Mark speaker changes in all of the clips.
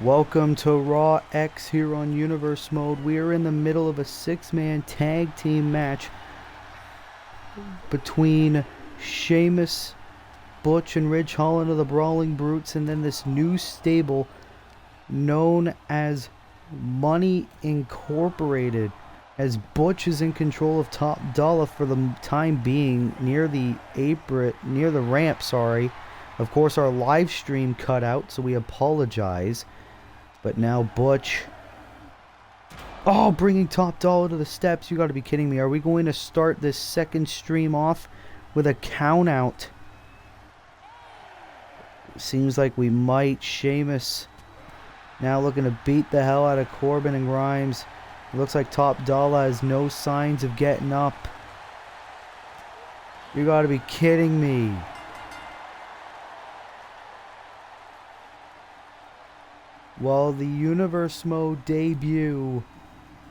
Speaker 1: Welcome to Raw X here on Universe Mode. We are in the middle of a six-man tag team match between Sheamus, Butch, and Ridge Holland of the Brawling Brutes, and then this new stable known as Money Incorporated, as Butch is in control of Top Dollar for the time being near the ramp. Of course, our live stream cut out, so we apologize. But now Butch, bringing Top Dollar to the steps. You got to be kidding me. Are we going to start this second stream off with a count out? Seems like we might. Sheamus now looking to beat the hell out of Corbin and Grimes. It looks like Top Dollar has no signs of getting up. You got to be kidding me. Well, the Universe Mode debut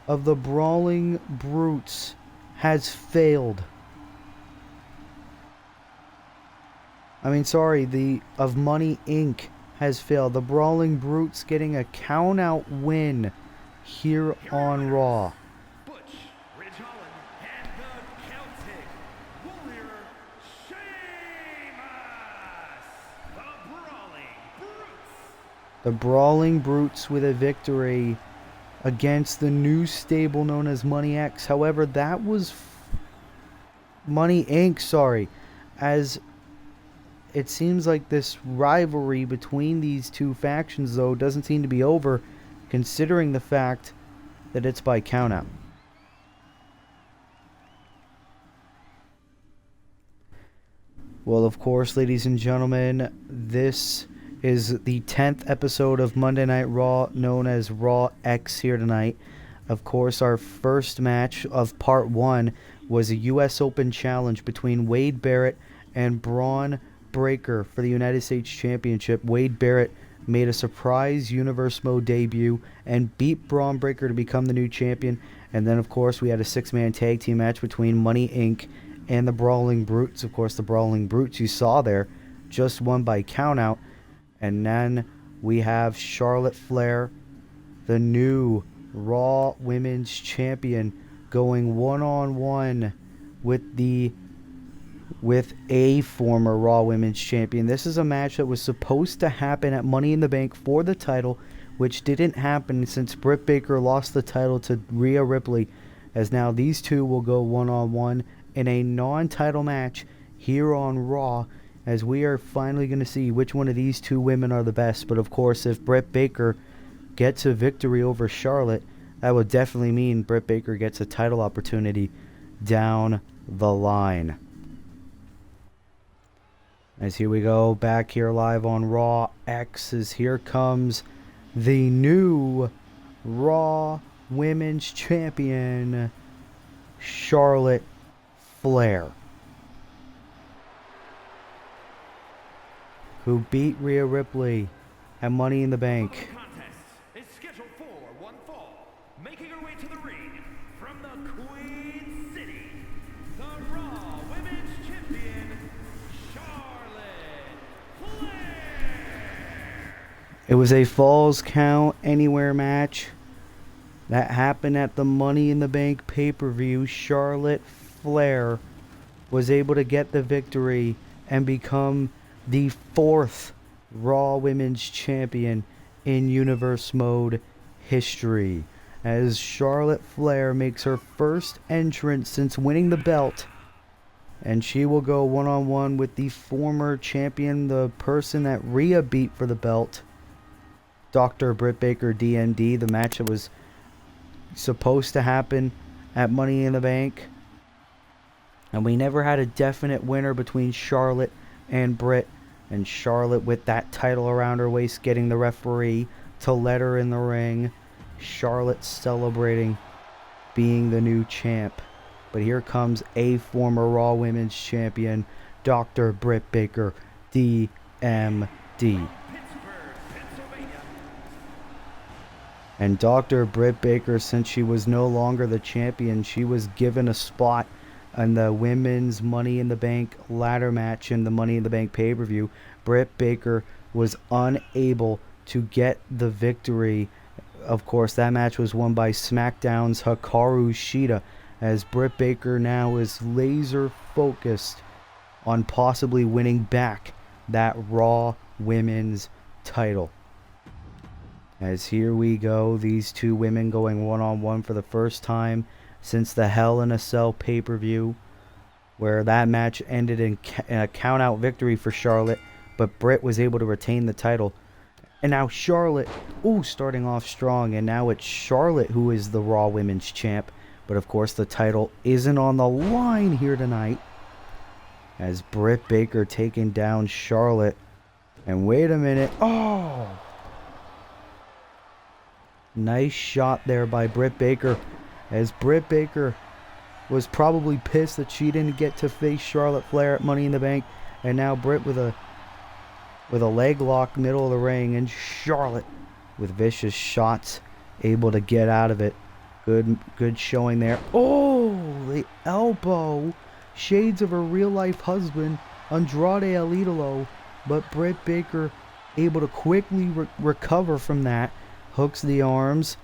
Speaker 1: of the Brawling Brutes has failed. Of Money Inc. has failed. The Brawling Brutes getting a count-out win here on Raw.
Speaker 2: Butch, Ridge Holland, and the Celtic Warrior Sheamus, the Brawling Brutes.
Speaker 1: The Brawling Brutes with a victory against the new stable known as Money X. However, that was Money Inc., as it seems like this rivalry between these two factions, though, doesn't seem to be over, considering the fact that it's by countout. Well, of course, ladies and gentlemen, this is the 10th episode of Monday Night Raw, known as Raw X here tonight. Of course, our first match of Part 1 was a U.S. Open challenge between Wade Barrett and Braun Breaker for the United States Championship. Wade Barrett made a surprise Universe Mode debut and beat Braun Breaker to become the new champion. And then, of course, we had a six-man tag team match between Money Inc. and the Brawling Brutes. Of course, the Brawling Brutes you saw there just won by countout. And then we have Charlotte Flair, the new Raw Women's Champion, going one-on-one with a former Raw Women's Champion. This is a match that was supposed to happen at Money in the Bank for the title, which didn't happen since Britt Baker lost the title to Rhea Ripley, as now these two will go one-on-one in a non-title match here on Raw, as we are finally going to see which one of these two women are the best. But of course, if Britt Baker gets a victory over Charlotte, that would definitely mean Britt Baker gets a title opportunity down the line. As here we go, back here live on Raw X, as here comes the new Raw Women's Champion, Charlotte Flair, who beat Rhea Ripley at Money in the Bank.
Speaker 2: Contest is scheduled for one fall. Making her way to the ring from the Queen City, the Raw Women's Champion, Charlotte Flair.
Speaker 1: It was a Falls Count Anywhere match that happened at the Money in the Bank pay-per-view. Charlotte Flair was able to get the victory and become the fourth Raw Women's Champion in Universe Mode history, as Charlotte Flair makes her first entrance since winning the belt, and she will go one-on-one with the former champion, the person that Rhea beat for the belt, Dr. Britt Baker, DMD. The match that was supposed to happen at Money in the Bank, and we never had a definite winner between Charlotte and Britt. And Charlotte, with that title around her waist, getting the referee to let her in the ring. Charlotte celebrating being the new champ. But here comes a former Raw Women's Champion, Dr. Britt Baker, DMD. And Dr. Britt Baker, since she was no longer the champion, she was given a spot in the women's Money in the Bank ladder match in the Money in the Bank pay-per-view. Britt Baker was unable to get the victory. Of course, that match was won by SmackDown's Hikaru Shida, as Britt Baker now is laser focused on possibly winning back that Raw Women's title. As here we go, these two women going one-on-one for the first time since the Hell in a Cell pay-per-view, where that match ended in a count-out victory for Charlotte, but Britt was able to retain the title. And now Charlotte, starting off strong, and now it's Charlotte who is the Raw Women's Champ. But of course the title isn't on the line here tonight, as Britt Baker taking down Charlotte. And wait a minute, nice shot there by Britt Baker, as Britt Baker was probably pissed that she didn't get to face Charlotte Flair at Money in the Bank. And now Britt with a leg lock middle of the ring, and Charlotte with vicious shots able to get out of it. Good showing there. The elbow. Shades of her real life husband, Andrade El Idolo. But Britt Baker able to quickly recover from that. Hooks the arms.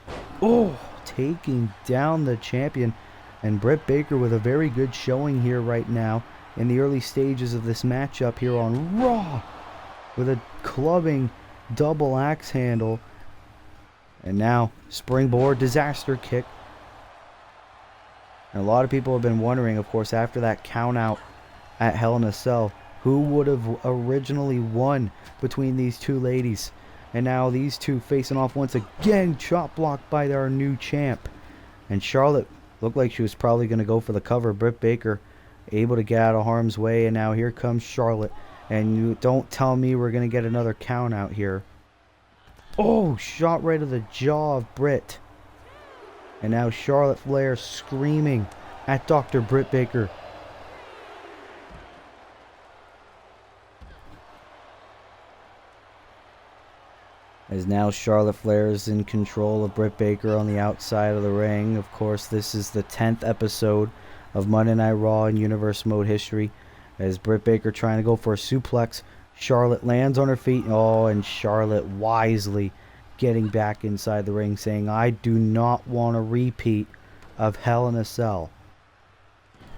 Speaker 1: Taking down the champion. And Britt Baker with a very good showing here right now in the early stages of this matchup here on Raw, with a clubbing double axe handle. And now springboard disaster kick. And a lot of people have been wondering, of course, after that count out at Hell in a Cell, who would have originally won between these two ladies. And now these two facing off once again, chop blocked by our new champ. And Charlotte looked like she was probably going to go for the cover. Britt Baker able to get out of harm's way, and now here comes Charlotte. And you don't tell me we're going to get another count out here. Shot right to the jaw of Britt. And now Charlotte Flair screaming at Dr. Britt Baker. As now Charlotte Flair is in control of Britt Baker on the outside of the ring. Of course, this is the 10th episode of Monday Night Raw in Universe Mode history. As Britt Baker trying to go for a suplex. Charlotte lands on her feet. And Charlotte wisely getting back inside the ring, saying, I do not want a repeat of Hell in a Cell.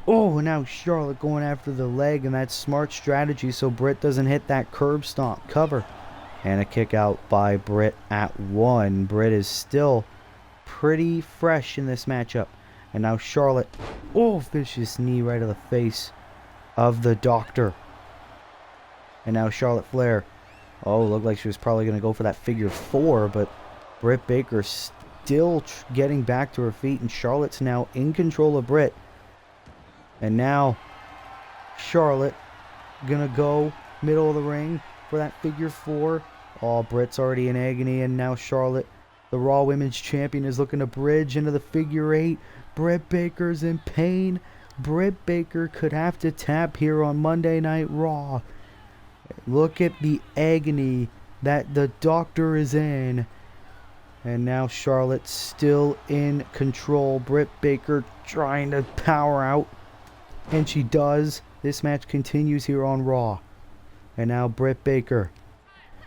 Speaker 1: And now Charlotte going after the leg, and that's smart strategy so Britt doesn't hit that curb stomp cover. And a kick out by Britt at 1. Britt is still pretty fresh in this matchup. And now Charlotte, vicious knee right to the face of the Doctor. And now Charlotte Flair, looked like she was probably going to go for that figure 4, but Britt Baker still getting back to her feet, and Charlotte's now in control of Britt. And now Charlotte gonna go middle of the ring for that figure 4. Britt's already in agony, and now Charlotte, the Raw Women's Champion, is looking to bridge into the figure 8. Britt Baker's in pain. Britt Baker could have to tap here on Monday Night Raw. Look at the agony that the Doctor is in. And now Charlotte still in control. Britt Baker trying to power out. And she does. This match continues here on Raw. And now Britt Baker.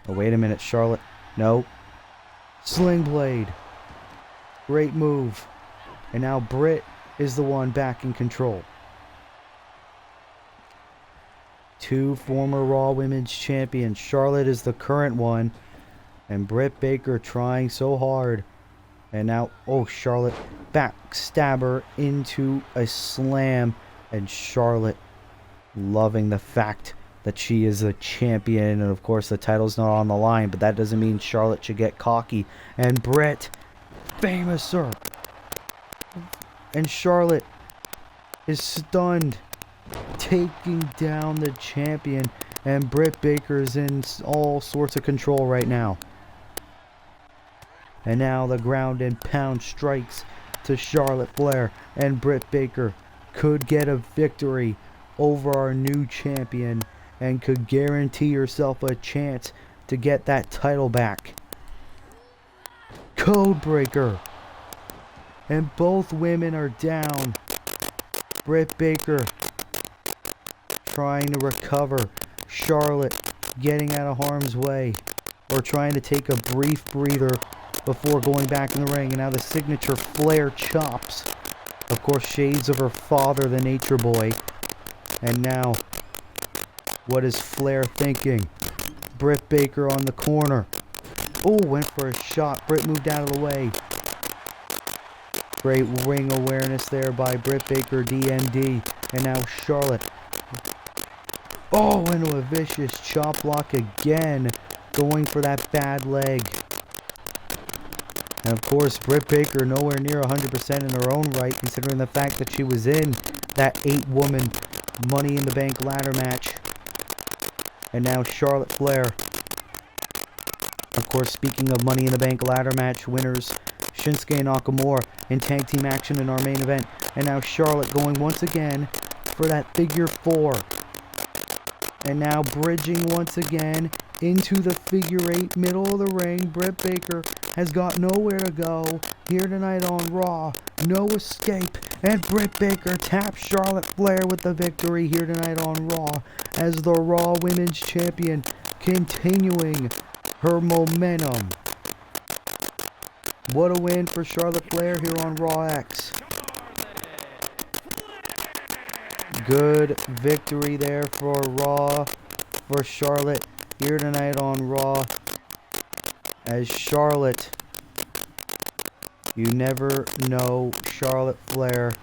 Speaker 1: Wait a minute, Charlotte. No. Sling Blade. Great move. And now Britt is the one back in control. Two former Raw Women's Champions. Charlotte is the current one. And Britt Baker trying so hard. And now, Charlotte backstabber into a slam. And Charlotte loving the fact that she is a champion. And of course the title's not on the line, but that doesn't mean Charlotte should get cocky. And Britt, famouser. And Charlotte is stunned, taking down the champion. And Britt Baker is in all sorts of control right now. And now the ground and pound strikes to Charlotte Flair. And Britt Baker could get a victory over our new champion and could guarantee herself a chance to get that title back. Codebreaker. And both women are down. Britt Baker trying to recover. Charlotte getting out of harm's way. or trying to take a brief breather before going back in the ring. And now the signature Flair chops. Of course, shades of her father, the Nature Boy. And now, what is Flair thinking? Britt Baker on the corner. Oh, went for a shot. Britt moved out of the way. Great ring awareness there by Britt Baker, DMD. And now Charlotte. Oh, into a vicious chop block again. Going for that bad leg. And of course, Britt Baker nowhere near 100% in her own right, considering the fact that she was in that 8-woman Money in the Bank ladder match. And now Charlotte Flair. Of course, speaking of Money in the Bank ladder match winners, Shinsuke Nakamura in tag team action in our main event. And now Charlotte going once again for that figure 4. And now bridging once again into the figure 8, middle of the ring. Britt Baker has got nowhere to go here tonight on Raw. No escape. And Britt Baker taps Charlotte Flair with the victory here tonight on Raw as the Raw Women's Champion, continuing her momentum. What a win for Charlotte Flair here on Raw X. Good victory there for Raw, for Charlotte here tonight on Raw. As Charlotte, you never know, Charlotte Flair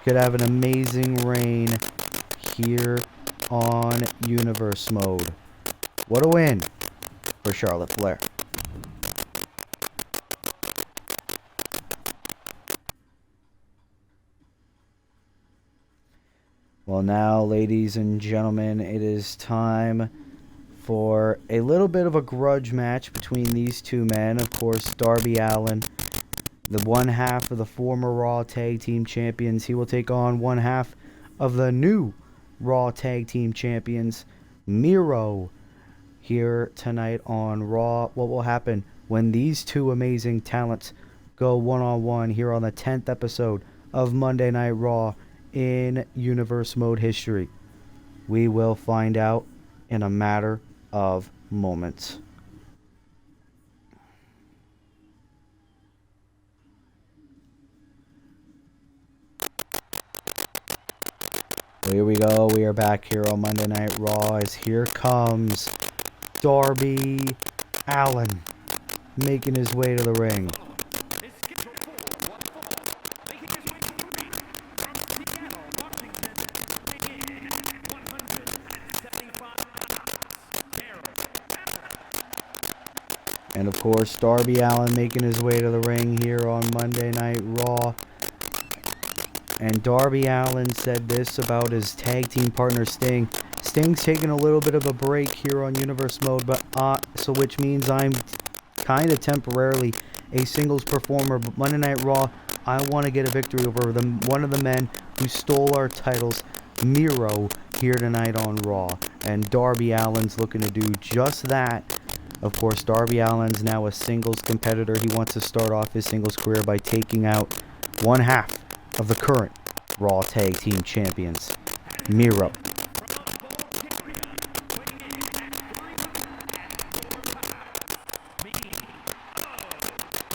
Speaker 1: could have an amazing reign here on Universe Mode. What a win for Charlotte Flair. Well, now, ladies and gentlemen, it is time for a little bit of a grudge match between these two men. Of course, Darby Allin, the one half of the former Raw Tag Team Champions. He will take on one half of the new Raw Tag Team Champions, Miro, here tonight on Raw. What will happen when these two amazing talents go one-on-one here on the 10th episode of Monday Night Raw in Universe Mode history? We will find out in a matter of moments. Well, here we go. We are back here on Monday Night Raw as here comes Darby Allin making his way to the ring. And of course, Darby Allin making his way to the ring here on Monday Night Raw. And Darby Allin said this about his tag team partner Sting. Sting's taking a little bit of a break here on Universe Mode, but so which means I'm kind of temporarily a singles performer. But Monday Night Raw, I want to get a victory over one of the men who stole our titles, Miro, here tonight on Raw. And Darby Allin's looking to do just that. Of course, Darby Allin's now a singles competitor. He wants to start off his singles career by taking out one half of the current Raw Tag Team Champions, Miro.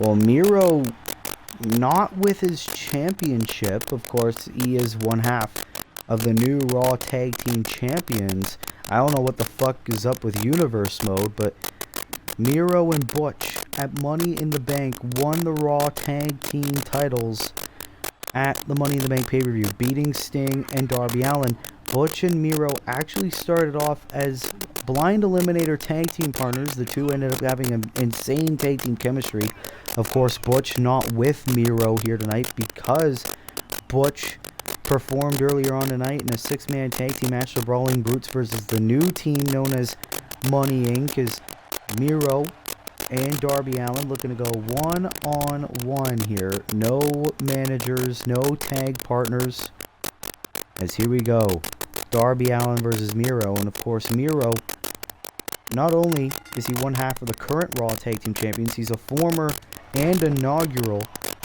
Speaker 1: Well, Miro, not with his championship. Of course, he is one half of the new Raw Tag Team Champions. I don't know what the fuck is up with Universe Mode, but Miro and Butch at Money in the Bank won the Raw Tag Team titles at the Money in the Bank pay-per-view, beating Sting and Darby Allin. Butch and Miro actually started off as blind eliminator tag team partners. The two ended up having an insane tag team chemistry. Of course, Butch not with Miro here tonight because Butch performed earlier on tonight in a 6-man tag team match, the Brawling Brutes versus the new team known as Money Inc. Is Miro and Darby Allin looking to go one-on-one here. No managers, no tag partners. As here we go. Darby Allin versus Miro. And of course, Miro, not only is he one half of the current Raw Tag Team Champions, he's a former and inaugural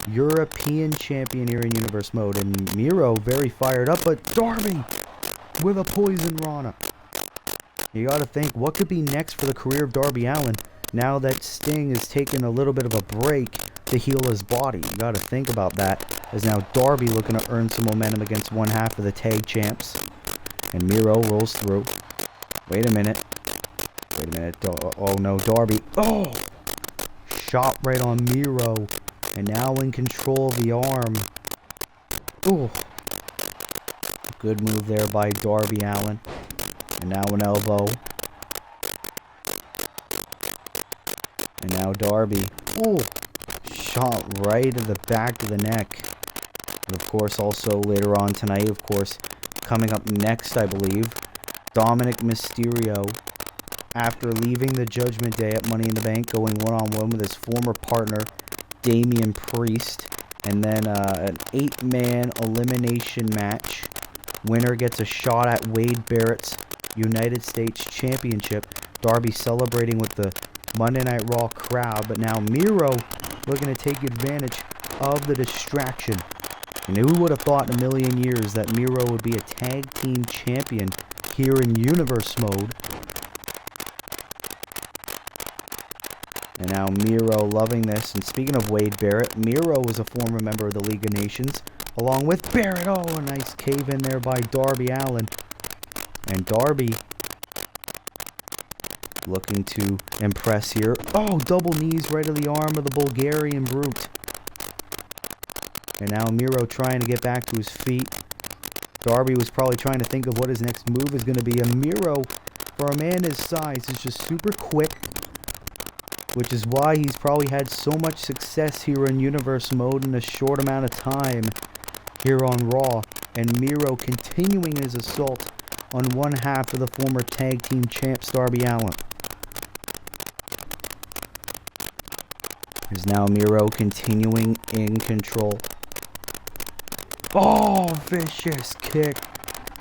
Speaker 1: European champion here in Universe Mode. And Miro very fired up, but Darby with a poison Rana. You got to think, what could be next for the career of Darby Allin now that Sting is taking a little bit of a break to heal his body? You got to think about that, as now Darby looking to earn some momentum against one half of the tag champs. And Miro rolls through. Wait a minute. Oh no, Darby. Oh! Shot right on Miro. And now in control of the arm. Ooh. Good move there by Darby Allin. And now an elbow. And now Darby. Ooh. Shot right at the back of the neck. And of course, also later on tonight, of course, coming up next, I believe, Dominic Mysterio, after leaving the Judgment Day at Money in the Bank, going one-on-one with his former partner, Damian Priest, and then an 8-man elimination match. Winner gets a shot at Wade Barrett's United States Championship. Darby celebrating with the Monday Night Raw crowd, but now Miro looking to take advantage of the distraction. And who would have thought in a million years that Miro would be a tag team champion here in Universe mode? And now Miro loving this. And speaking of Wade Barrett, Miro was a former member of the League of Nations, along with Barrett. Oh, a nice cave in there by Darby Allin. And Darby looking to impress here. Oh, double knees right to the arm of the Bulgarian Brute. And now Miro trying to get back to his feet. Darby was probably trying to think of what his next move is going to be. And Miro, for a man his size, is just super quick, which is why he's probably had so much success here in Universe mode in a short amount of time here on Raw. And Miro continuing his assault on one half of the former tag team champs, Darby Allin. Is now Miro continuing in control. Oh, vicious kick.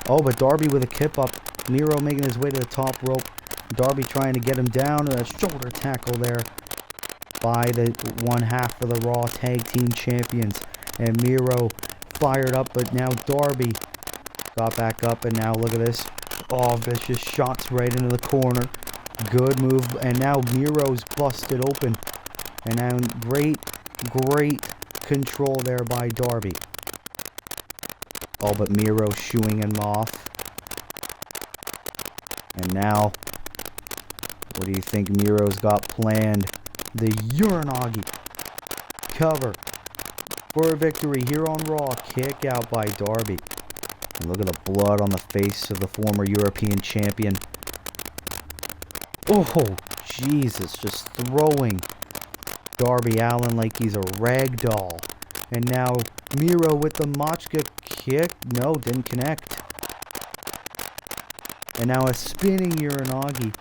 Speaker 1: Oh, but Darby with a kip up. Miro making his way to the top rope. Darby trying to get him down. A shoulder tackle there by the one half of the Raw Tag Team Champions. And Miro fired up, but now Darby got back up. And now look at this. Oh, vicious shots right into the corner. Good move. And now Miro's busted open. And now great control there by Darby. Oh, but Miro shooing him off. And now, what do you think Miro's got planned? The Uranagi cover for a victory here on Raw. Kick out by Darby. And look at the blood on the face of the former European champion. Oh, Jesus, just throwing Darby Allin like he's a rag doll. And now Miro with the Machka kick. No, didn't connect. And now a spinning Uranagi.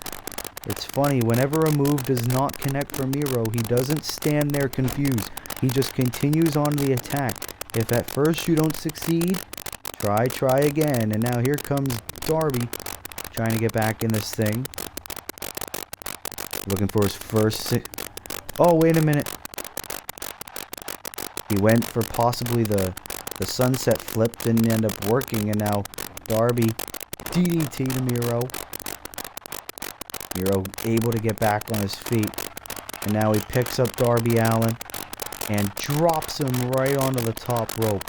Speaker 1: It's funny, whenever a move does not connect for Miro, he doesn't stand there confused. He just continues on the attack. If at first you don't succeed, try again. And now here comes Darby trying to get back in this thing. Looking for his first... Oh, wait a minute. He went for possibly the sunset flip, didn't end up working, and now Darby DDT to Miro. Miro able to get back on his feet. And now he picks up Darby Allin and drops him right onto the top rope.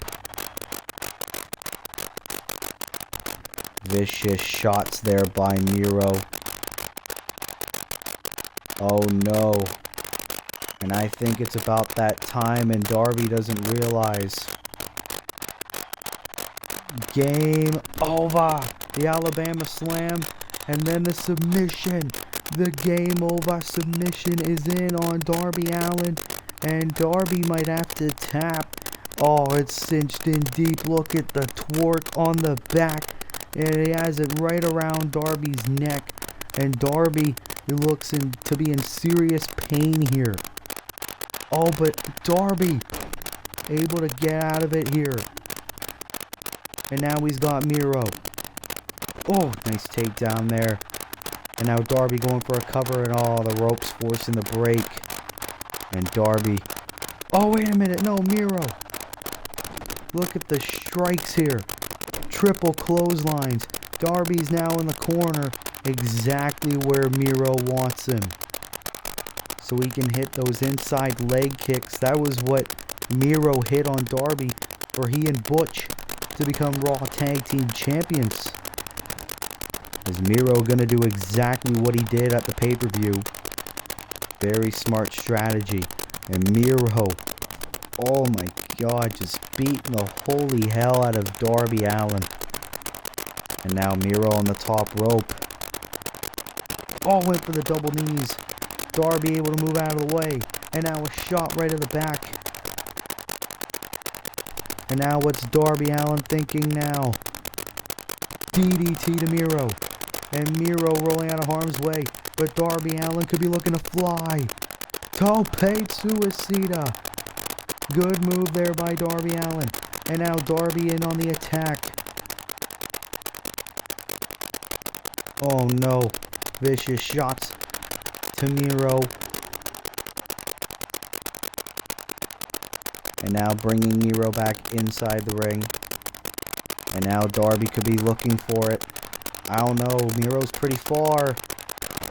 Speaker 1: Vicious shots there by Miro. Oh no. And I think it's about that time, and Darby doesn't realize. Game over. The Alabama Slam, and then the submission. The game over submission is in on Darby Allin, and Darby might have to tap. Oh, it's cinched in deep. Look at the torque on the back, and he has it right around Darby's neck, and Darby looks to be in serious pain here. Oh, but Darby able to get out of it here. And now he's got Miro. Oh, nice takedown there. And now Darby going for a cover, and all the ropes forcing the break. And Darby. Oh, wait a minute. No, Miro. Look at the strikes here. Triple clotheslines. Darby's now in the corner. exactly where Miro wants him, so he can hit those inside leg kicks. That was what Miro hit on Darby for he and Butch to become Raw Tag Team Champions. Is Miro going to do exactly what he did at the pay-per-view? Very smart strategy. And Miro, oh my god, just beating the holy hell out of Darby Allin. And now Miro on the top rope. Oh, went for the double knees. Darby able to move out of the way. And now a shot right to the back. And now what's Darby Allin thinking now? DDT to Miro. And Miro rolling out of harm's way. But Darby Allin could be looking to fly. Tope Suicida. Good move there by Darby Allin. And now Darby in on the attack. Oh no. Vicious shots to Miro. And now bringing Miro back inside the ring. And now Darby could be looking for it. I don't know. Miro's pretty far.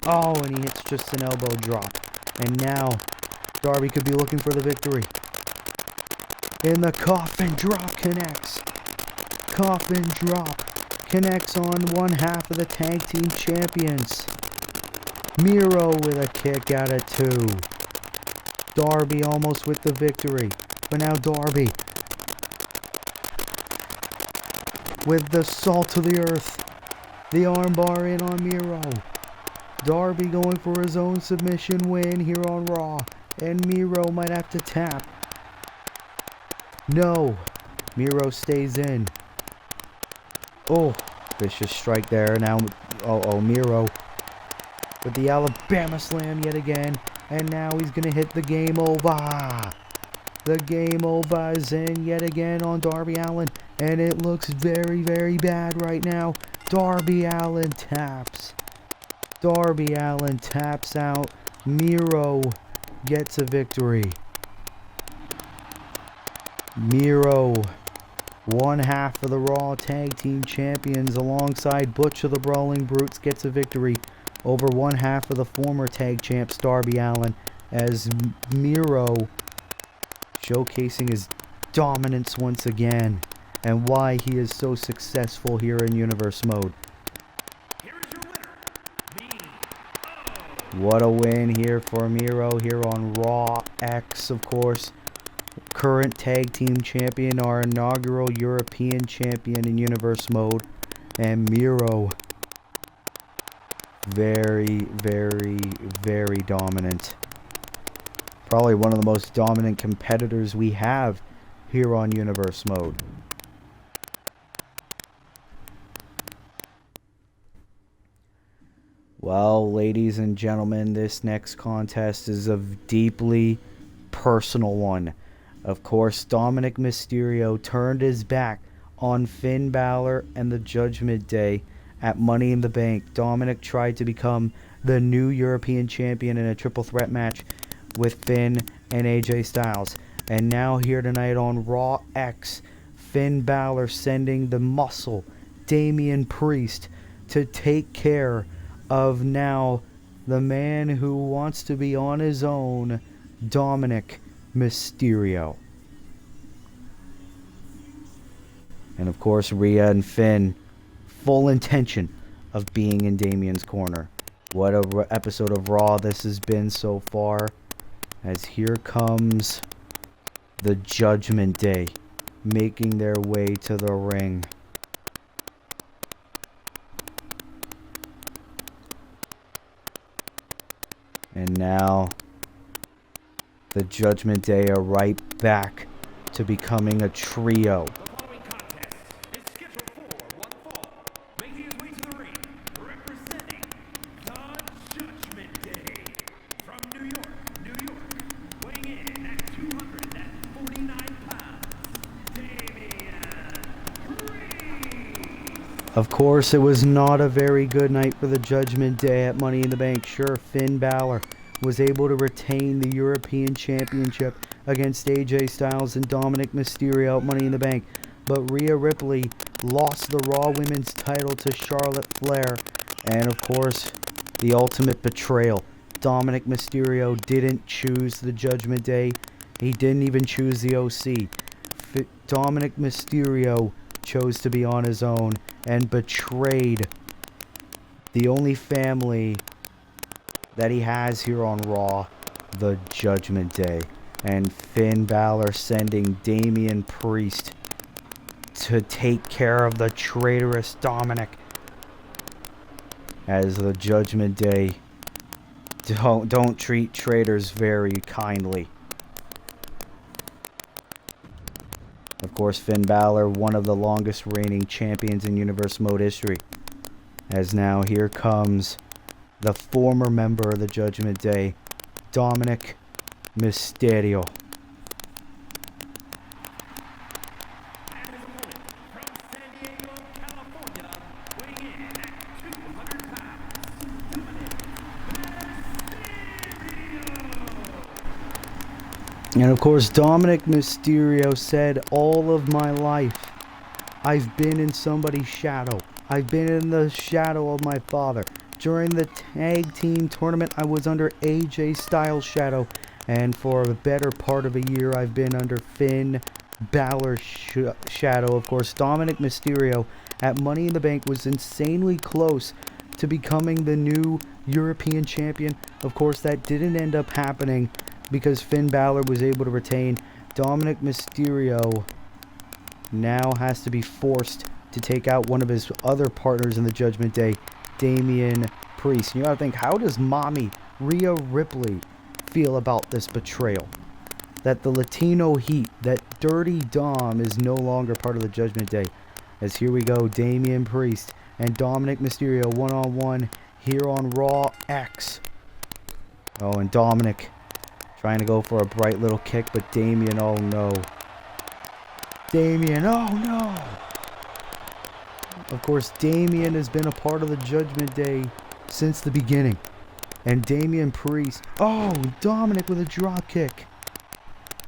Speaker 1: Oh, and he hits just an elbow drop. And now Darby could be looking for the victory. And the coffin drop connects. Coffin drop connects on one half of the tag team champions. Miro with a kick out of 2. Darby almost with the victory. But now Darby with the salt to the earth. The armbar in on Miro. Darby going for his own submission win here on Raw. And Miro might have to tap. No. Miro stays in. Oh, vicious strike there. Now, Miro with the Alabama slam yet again. And now he's going to hit the game over. The game over is in yet again on Darby Allin. And it looks very, very bad right now. Darby Allin taps. Darby Allin taps out. Miro gets a victory. Miro, one half of the Raw Tag Team Champions alongside Butch of the Brawling Brutes, gets a victory over one half of the former tag champs Darby Allin, as Miro showcasing his dominance once again and why he is so successful here in Universe Mode.
Speaker 2: Here is your winner, Miro.
Speaker 1: What a win here for Miro here on Raw X, of course. Current tag team champion, our inaugural European champion in Universe Mode. And Miro, very, very, very dominant. Probably one of the most dominant competitors we have here on Universe Mode. Well, ladies and gentlemen, this next contest is a deeply personal one. Of course, Dominic Mysterio turned his back on Finn Balor and the Judgment Day at Money in the Bank. Dominic tried to become the new European champion in a triple threat match with Finn and AJ Styles. And now here tonight on Raw X, Finn Balor sending the Muscle, Damian Priest, to take care of now the man who wants to be on his own, Dominic Mysterio. And of course, Rhea and Finn, full intention of being in Damian's corner. What a episode of Raw this has been so far, as here comes the Judgment Day making their way to the ring. And now the Judgment Day are right back to becoming a trio.
Speaker 2: The following contest is scheduled for one fall. Making his way to the ring, representing the Judgment Day. From New York, weighing in at 249 pounds, Damian Priest.
Speaker 1: Of course, it was not a very good night for the Judgment Day at Money in the Bank. Sure, Finn Balor was able to retain the European Championship against AJ Styles and Dominic Mysterio at Money in the Bank. But Rhea Ripley lost the Raw Women's title to Charlotte Flair. And of course, the ultimate betrayal. Dominic Mysterio didn't choose the Judgment Day. He didn't even choose the OC. Dominic Mysterio chose to be on his own and betrayed the only family that he has here on Raw, the Judgment Day. And Finn Balor sending Damian Priest to take care of the traitorous Dominic, as the Judgment Day don't treat traitors very kindly. Of course, Finn Balor, one of the longest reigning champions in Universe Mode history. As now here comes the former member of the Judgment Day, Dominic Mysterio.
Speaker 2: And his opponent from San Diego, California, weighing in at 200 pounds, Dominic Mysterio.
Speaker 1: And of course, Dominic Mysterio said, all of my life, I've been in somebody's shadow. I've been in the shadow of my father. During the tag team tournament, I was under AJ Styles' shadow. And for a better part of a year, I've been under Finn Balor's shadow. Of course, Dominic Mysterio at Money in the Bank was insanely close to becoming the new European champion. Of course, that didn't end up happening because Finn Balor was able to retain. Dominic Mysterio now has to be forced to take out one of his other partners in the Judgment Day, Damian Priest. You gotta think, how does mommy Rhea Ripley feel about this betrayal? That the Latino heat, that dirty Dom, is no longer part of the Judgment Day. As here we go, Damian Priest and Dominic Mysterio one-on-one here on Raw X. Oh, and Dominic trying to go for a bright little kick, but Damian, oh no. Damian, oh no! Of course, Damian has been a part of the Judgment Day since the beginning. And Damian Priest, oh, Dominic with a drop kick.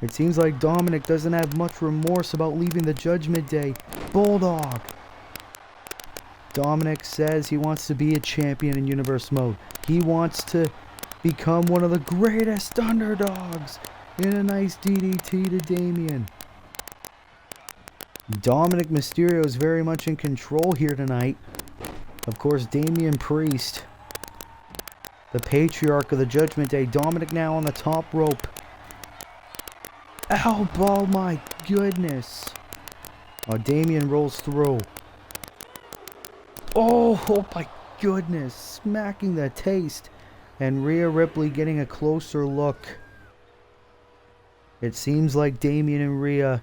Speaker 1: It seems like Dominic doesn't have much remorse about leaving the Judgment Day. Bulldog. Dominic says he wants to be a champion in Universe Mode. He wants to become one of the greatest underdogs in a nice DDT to Damian. Dominic Mysterio is very much in control here tonight. Of course, Damian Priest, the patriarch of the Judgment Day. Dominic now on the top rope. Elbow, my goodness. Oh, Damian rolls through. Oh my goodness. Smacking the taste. And Rhea Ripley getting a closer look. It seems like Damian and Rhea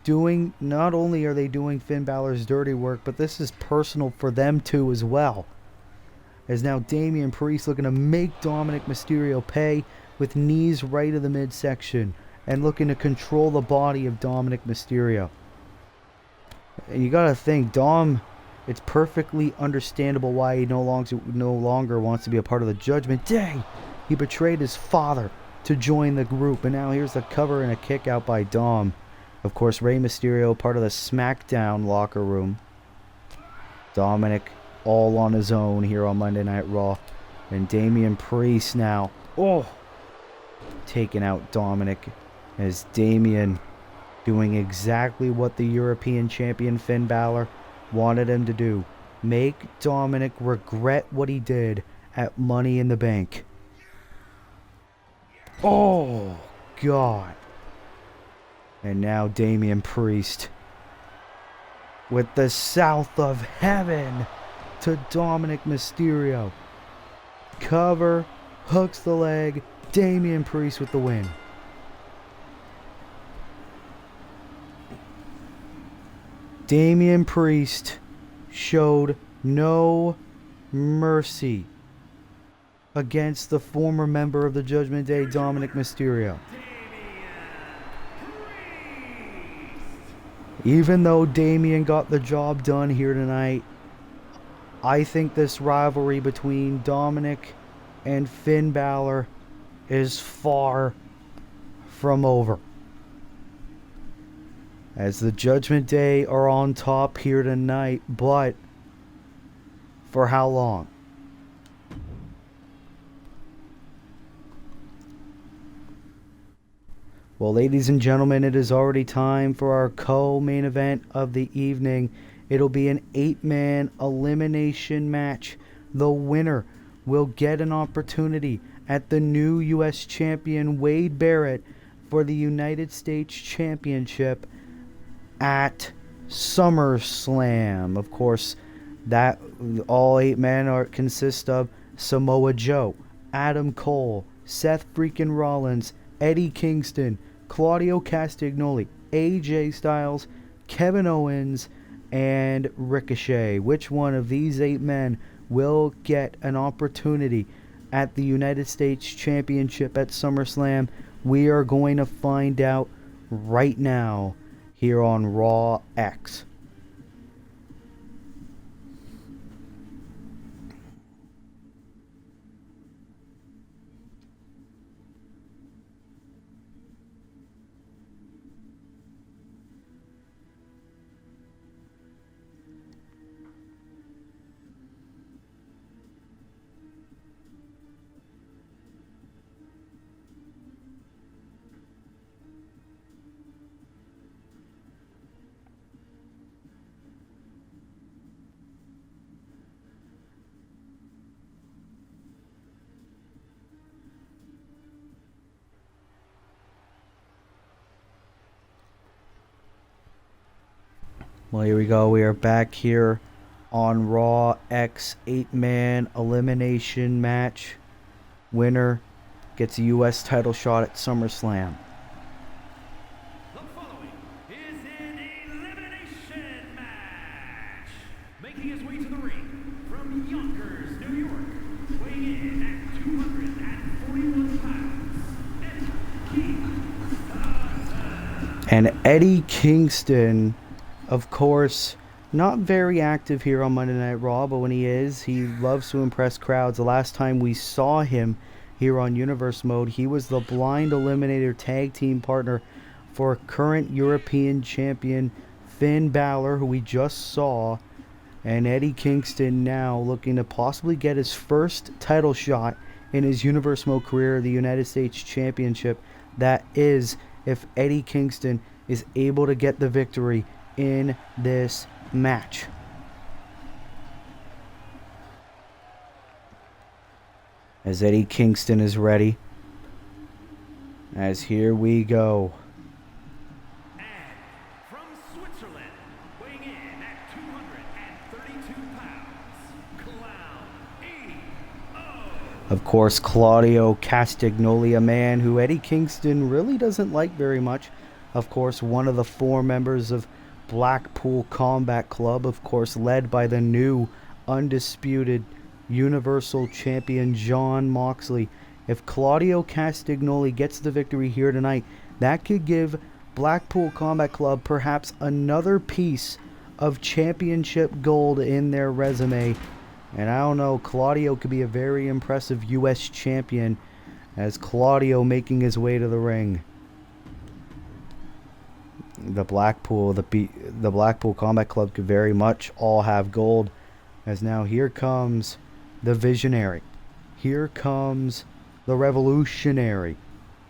Speaker 1: doing, not only are they doing Finn Balor's dirty work, but this is personal for them too as well. As now Damian Priest looking to make Dominic Mysterio pay with knees right of the midsection and looking to control the body of Dominic Mysterio. And you gotta think, Dom, it's perfectly understandable why he no longer wants to be a part of the Judgment Day. He betrayed his father to join the group, and now here's the cover and a kick out by Dom. Of course, Rey Mysterio, part of the SmackDown locker room. Dominic all on his own here on Monday Night Raw. And Damian Priest now, taking out Dominic, as Damian doing exactly what the European champion Finn Balor wanted him to do. Make Dominic regret what he did at Money in the Bank. Oh, God. And now Damian Priest with the South of Heaven to Dominic Mysterio. Cover, hooks the leg, Damian Priest with the win. Damian Priest showed no mercy against the former member of the Judgment Day, Dominic Mysterio. Even though Damian got the job done here tonight, I think this rivalry between Dominic and Finn Balor is far from over. As the Judgment Day are on top here tonight, but for how long? Well, ladies and gentlemen, it is already time for our co-main event of the evening. It'll be an 8-man elimination match. The winner will get an opportunity at the new U.S. champion Wade Barrett for the United States Championship at SummerSlam. Of course, that all 8 men consist of Samoa Joe, Adam Cole, Seth freaking Rollins, Eddie Kingston, Claudio Castagnoli, AJ Styles, Kevin Owens, and Ricochet. Which one of these 8 men will get an opportunity at the United States Championship at SummerSlam? We are going to find out right now here on Raw X. Well, here we go. We are back here on Raw X 8-man elimination match. Winner gets a U.S. title shot at SummerSlam.
Speaker 2: The following is an elimination match. Making his way to the ring from Yonkers, New York, weighing in at 241 pounds,
Speaker 1: And Eddie Kingston, of course, not very active here on Monday Night Raw, but when he is, he loves to impress crowds. The last time we saw him here on Universe Mode, he was the Blind Eliminator tag team partner for current European champion Finn Balor, who we just saw. And Eddie Kingston now looking to possibly get his first title shot in his Universe Mode career, the United States Championship. That is, if Eddie Kingston is able to get the victory in this match. As Eddie Kingston is ready, as here we go.
Speaker 2: and from Switzerland, weighing in at 232 pounds, Clown E.O.
Speaker 1: Of course, Claudio Castagnoli, a man who Eddie Kingston really doesn't like very much. Of course, one of the 4 members of Blackpool Combat Club, of course, led by the new undisputed Universal Champion Jon Moxley. If Claudio Castagnoli gets the victory here tonight, that could give Blackpool Combat Club perhaps another piece of championship gold in their resume. And I don't know, Claudio could be a very impressive U.S. champion, as Claudio making his way to the ring. The Blackpool Combat Club could very much all have gold, as now here comes the Visionary. Here comes the Revolutionary.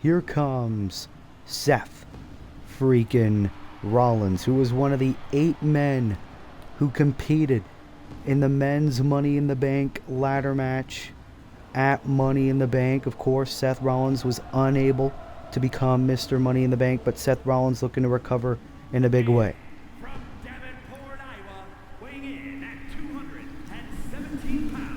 Speaker 1: Here comes Seth freaking Rollins, who was one of the 8 men who competed in the men's Money in the Bank ladder match at Money in the Bank. Of course, Seth Rollins was unable to become Mr. Money in the Bank, but Seth Rollins looking to recover in a big way.
Speaker 2: From Davenport, Iowa, weighing in at 217 pounds,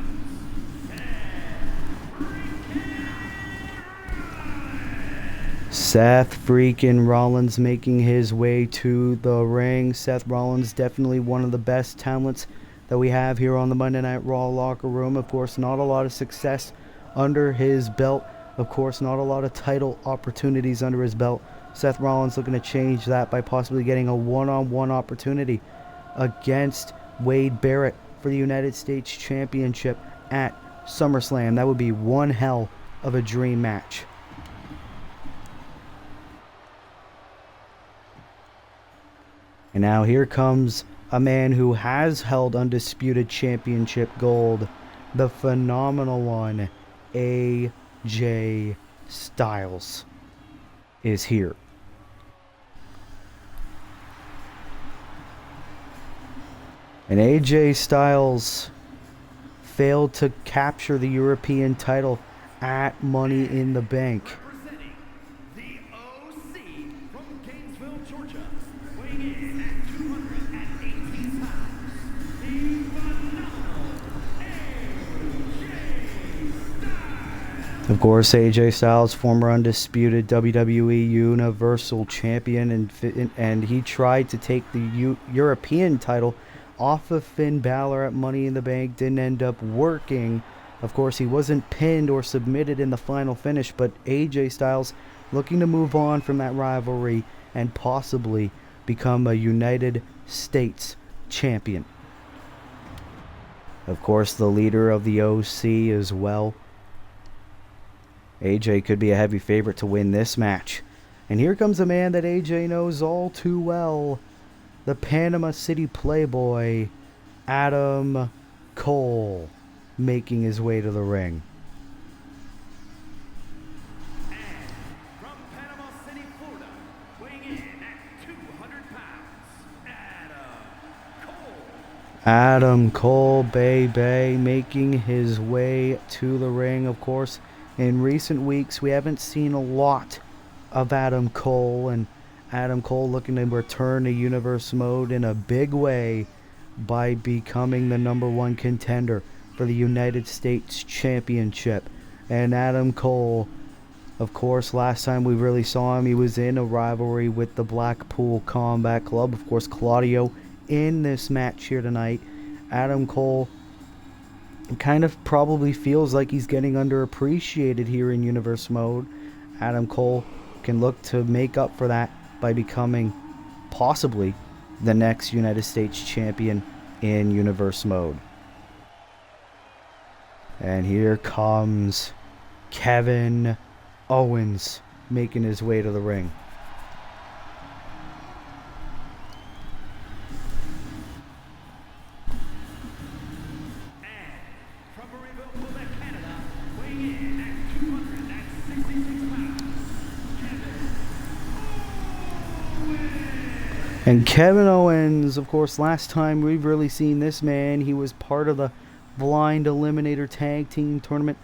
Speaker 1: Seth freaking Rollins making his way to the ring. Seth Rollins, definitely one of the best talents that we have here on the Monday Night Raw locker room. Of course, not a lot of success under his belt. Of course, not a lot of title opportunities under his belt. Seth Rollins looking to change that by possibly getting a one-on-one opportunity against Wade Barrett for the United States Championship at SummerSlam. That would be one hell of a dream match. And now here comes a man who has held undisputed championship gold, the phenomenal one, AJ Styles is here. And AJ Styles failed to capture the European title at Money in the Bank.
Speaker 2: Representing the OC from Gainesville, Georgia, weighing in at 218 pounds, the phenomenal AJ Styles.
Speaker 1: Of course, AJ Styles, former undisputed WWE Universal Champion, and he tried to take the European title off of Finn Balor at Money in the Bank. Didn't end up working. Of course, he wasn't pinned or submitted in the final finish, but AJ Styles looking to move on from that rivalry and possibly become a United States champion. Of course, the leader of the OC as well. AJ could be a heavy favorite to win this match. And here comes a man that AJ knows all too well. The Panama City Playboy, Adam Cole, making his way to the ring.
Speaker 2: And from Panama City, Florida, weighing in at 200 pounds, Adam Cole.
Speaker 1: Adam Cole, baby, making his way to the ring. Of course, in recent weeks, we haven't seen a lot of Adam Cole, and Adam Cole looking to return to Universe Mode in a big way by becoming the #1 contender for the United States Championship. And Adam Cole, of course, last time we really saw him, he was in a rivalry with the Blackpool Combat Club. Of course, Claudio in this match here tonight. Adam Cole kind of probably feels like he's getting underappreciated here in Universe Mode. Adam Cole can look to make up for that by becoming possibly the next United States champion in Universe Mode. And here comes Kevin Owens making his way to the ring.
Speaker 2: From Marieville, Quebec, Canada, weighing in at 266 pounds,
Speaker 1: And Kevin Owens, of course, last time we've really seen this man, he was part of the Blind Eliminator Tag Team Tournament.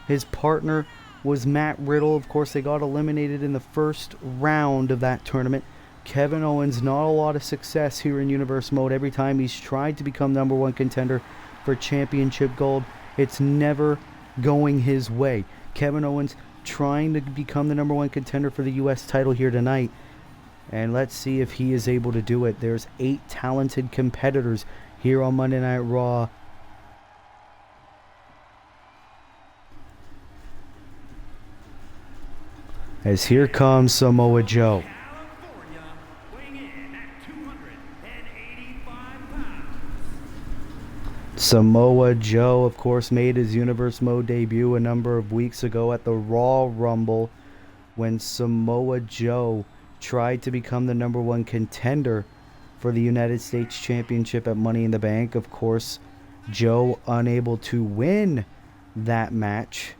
Speaker 1: His partner was Matt Riddle. Of course, they got eliminated in the first round of that tournament. Kevin Owens, not a lot of success here in Universe Mode. Every time he's tried to become #1 contender for championship gold, it's never going his way. Kevin Owens trying to become the #1 contender for the U.S. title here tonight. And let's see if he is able to do it. There's 8 talented competitors here on Monday Night Raw. As here comes Samoa Joe.
Speaker 2: California, weighing in at 285 pounds.
Speaker 1: Samoa Joe, of course, made his Universe Mode debut a number of weeks ago at the Raw Rumble when Samoa Joe tried to become the #1 contender for the United States Championship at Money in the Bank. Of course, Joe unable to win that match,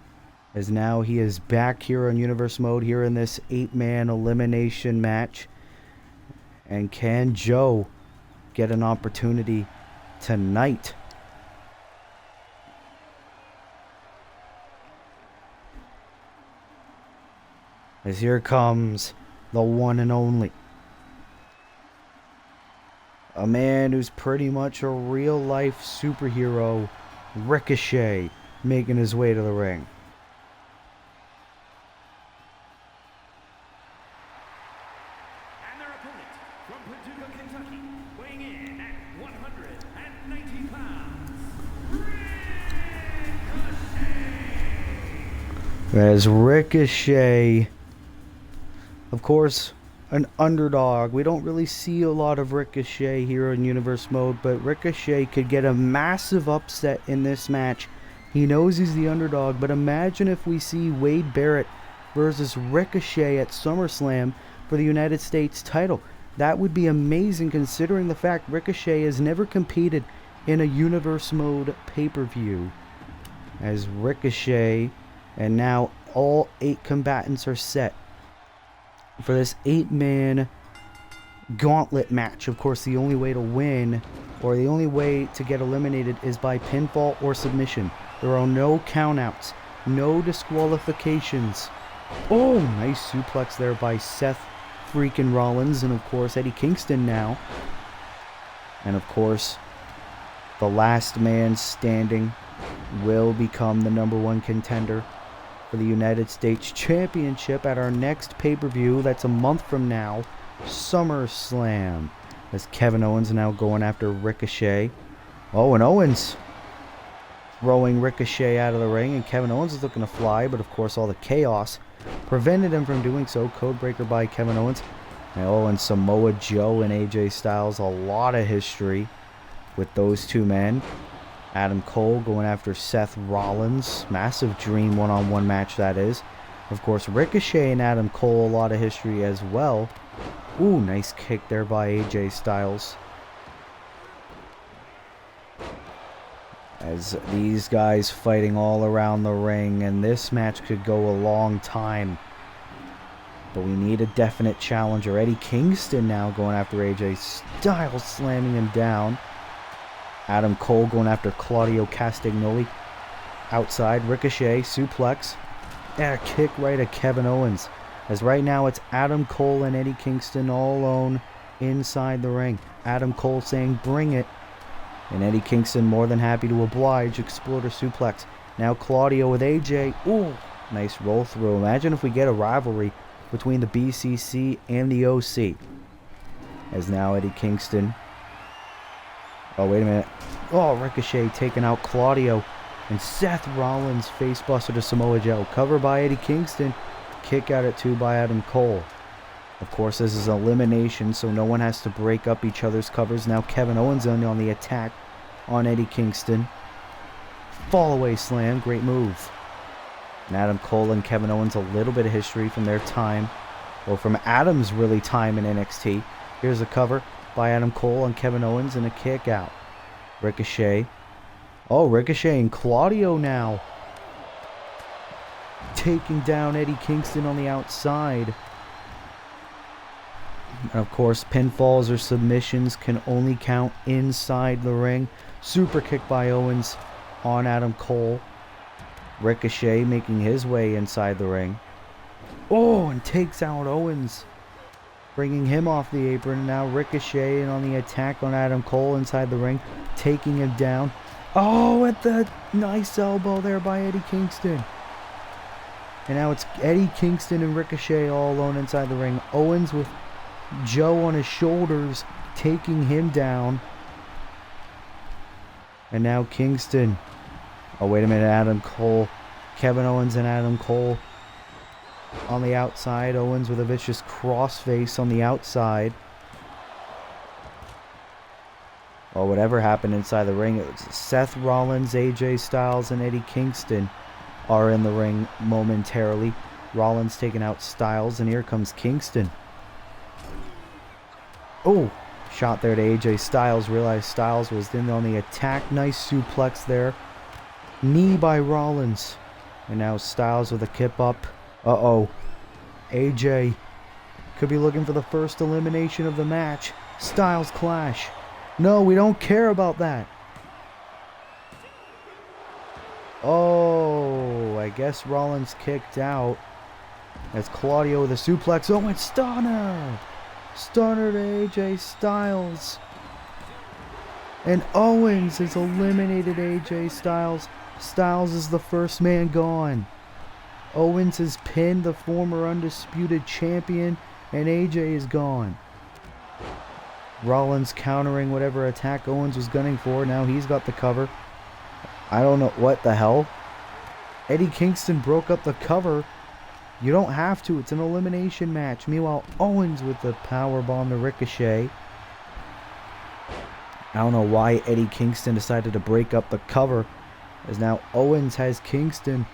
Speaker 1: as now he is back here on Universe Mode here in this 8-man elimination match. And can Joe get an opportunity tonight? As here comes the one and only, a man who's pretty much a real-life superhero, Ricochet, making his way to the ring.
Speaker 2: And their opponent from Paducah, Kentucky, weighing in at 190 pounds, Ricochet.
Speaker 1: As Ricochet, of course, an underdog. We don't really see a lot of Ricochet here in Universe Mode, but Ricochet could get a massive upset in this match. He knows he's the underdog, but imagine if we see Wade Barrett versus Ricochet at SummerSlam for the United States title. That would be amazing, considering the fact Ricochet has never competed in a Universe Mode pay-per-view. As Ricochet, and now all 8 combatants are set for this 8-man gauntlet match. Of course, the only way to win or the only way to get eliminated is by pinfall or submission. There are no countouts, no disqualifications. Oh, nice suplex there by Seth freaking Rollins, and of course Eddie Kingston now. And of course, the last man standing will become the #1 contender for the United States Championship at our next pay-per-view. That's a month from now, SummerSlam. As Kevin Owens now going after Ricochet. Oh, and Owens throwing Ricochet out of the ring, and Kevin Owens is looking to fly, but of course all the chaos prevented him from doing so. Codebreaker by Kevin Owens. And Samoa Joe and AJ Styles, a lot of history with those two men. Adam Cole going after Seth Rollins. Massive dream one-on-one match that is. Of course, Ricochet and Adam Cole, a lot of history as well. Ooh, nice kick there by AJ Styles. As these guys fighting all around the ring, and this match could go a long time. But we need a definite challenger. Eddie Kingston now going after AJ Styles, slamming him down. Adam Cole going after Claudio Castagnoli. Outside, Ricochet, suplex. And a kick right at Kevin Owens. As right now it's Adam Cole and Eddie Kingston all alone inside the ring. Adam Cole saying, "Bring it." And Eddie Kingston more than happy to oblige. Exploder suplex. Now Claudio with AJ. Ooh, nice roll through. Imagine if we get a rivalry between the BCC and the OC. As now Eddie Kingston. Oh, wait a minute. Oh, Ricochet taking out Claudio. And Seth Rollins facebuster to Samoa Joe. Cover by Eddie Kingston. Kick out at 2 by Adam Cole. Of course, this is elimination, so no one has to break up each other's covers. Now Kevin Owens on the attack on Eddie Kingston. Fall away slam. Great move. And Adam Cole and Kevin Owens, a little bit of history from their time. Well, from Adam's really time in NXT. Here's a cover by Adam Cole on Kevin Owens and a kick out. Ricochet. Oh, Ricochet and Claudio now. Taking down Eddie Kingston on the outside. And of course, pinfalls or submissions can only count inside the ring. Super kick by Owens on Adam Cole. Ricochet making his way inside the ring. Oh, and takes out Owens, bringing him off the apron. Now Ricochet and on the attack on Adam Cole inside the ring, taking him down. Oh, at the nice elbow there by Eddie Kingston. And now it's Eddie Kingston and Ricochet all alone inside the ring. Owens with Joe on his shoulders, taking him down. And now Kingston. Oh, wait a minute, Adam Cole. Kevin Owens and Adam Cole on the outside. Owens with a vicious crossface on the outside. Oh, whatever happened inside the ring, it was Seth Rollins, AJ Styles, and Eddie Kingston are in the ring momentarily. Rollins taking out Styles, and here comes Kingston. Oh, shot there to AJ Styles. Realized Styles was in on the attack. Nice suplex there. Knee by Rollins. And now Styles with a kip up. Uh-oh. AJ could be looking for the first elimination of the match. Styles clash. No, we don't care about that. Oh, I guess Rollins kicked out. That's Claudio with a suplex. Oh, it's Stunner. Stunner to AJ Styles. And Owens has eliminated AJ Styles. Styles is the first man gone. Owens has pinned the former undisputed champion, and AJ is gone. Rollins countering whatever attack Owens was gunning for. Now he's got the cover. I don't know what the hell. Eddie Kingston broke up the cover. You don't have to. It's an elimination match. Meanwhile, Owens with the powerbomb to Ricochet. I don't know why Eddie Kingston decided to break up the cover, as now Owens has Kingston.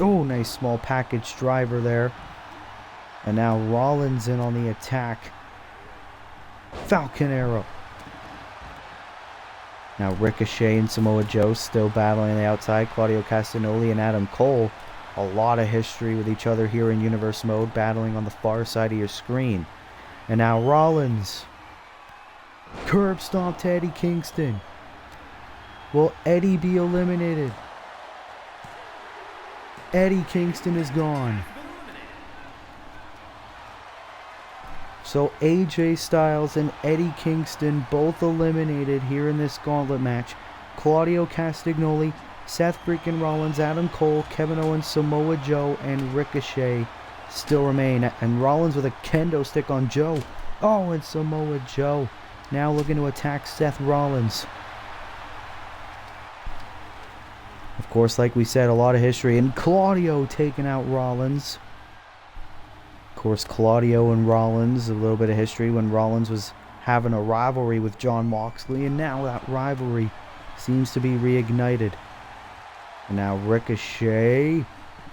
Speaker 1: Oh, nice small package driver there. And now Rollins in on the attack. Falcon Arrow. Now Ricochet and Samoa Joe still battling on the outside. Claudio Castagnoli and Adam Cole. A lot of history with each other here in Universe Mode, battling on the far side of your screen. And now Rollins. Curb stomp to Eddie Kingston. Will Eddie be eliminated? Eddie Kingston is gone. So AJ Styles and Eddie Kingston both eliminated here in this gauntlet match. Claudio Castagnoli, Seth freaking Rollins, Adam Cole, Kevin Owens, Samoa Joe, and Ricochet still remain. And Rollins with a kendo stick on Joe. Oh, and Samoa Joe now looking to attack Seth Rollins. Of course, like we said, a lot of history. And Claudio taking out Rollins. Of course, Claudio and Rollins, a little bit of history when Rollins was having a rivalry with Jon Moxley. And now that rivalry seems to be reignited. And now Ricochet.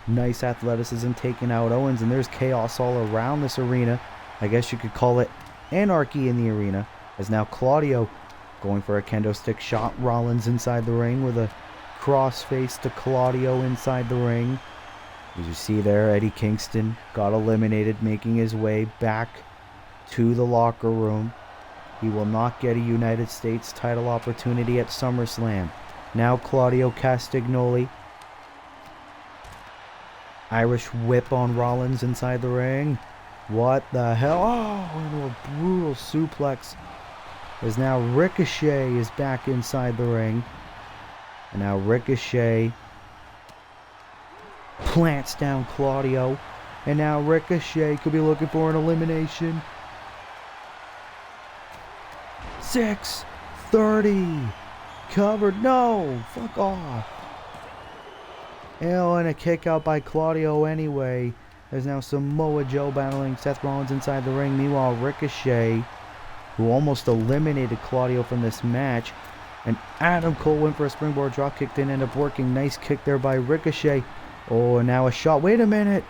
Speaker 1: Nice athleticism taking out Owens. And there's chaos all around this arena. I guess you could call it anarchy in the arena. As now Claudio going for a kendo stick shot. Rollins inside the ring with a crossface to Claudio inside the ring. As you see there, Eddie Kingston got eliminated, making his way back to the locker room. He will not get a United States title opportunity at SummerSlam. Now Claudio Castagnoli. Irish whip on Rollins inside the ring. What the hell? Oh, into a brutal suplex. As now Ricochet is back inside the ring. And now Ricochet plants down Claudio. And now Ricochet could be looking for an elimination. 6:30. Covered. No. Fuck off. And a kick out by Claudio anyway. There's now Samoa Joe battling Seth Rollins inside the ring. Meanwhile, Ricochet, who almost eliminated Claudio from this match. And Adam Cole went for a springboard dropkick, didn't end up working. Nice kick there by Ricochet. Oh, and now a shot. Wait a minute.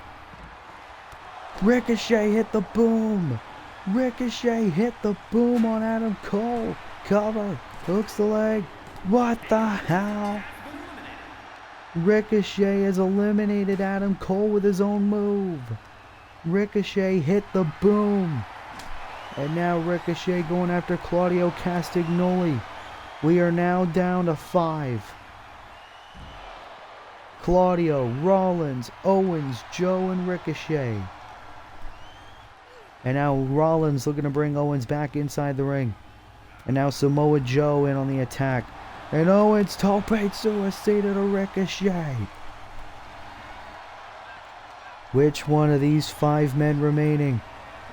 Speaker 1: Ricochet hit the boom. Ricochet hit the boom on Adam Cole. Cover. Hooks the leg. What the hell? Ricochet has eliminated Adam Cole with his own move. Ricochet hit the boom. And now Ricochet going after Claudio Castagnoli. We are now down to 5. Claudio, Rollins, Owens, Joe, and Ricochet. And now Rollins looking to bring Owens back inside the ring. And now Samoa Joe in on the attack. And Owens tope suicide to Ricochet. Which one of these 5 men remaining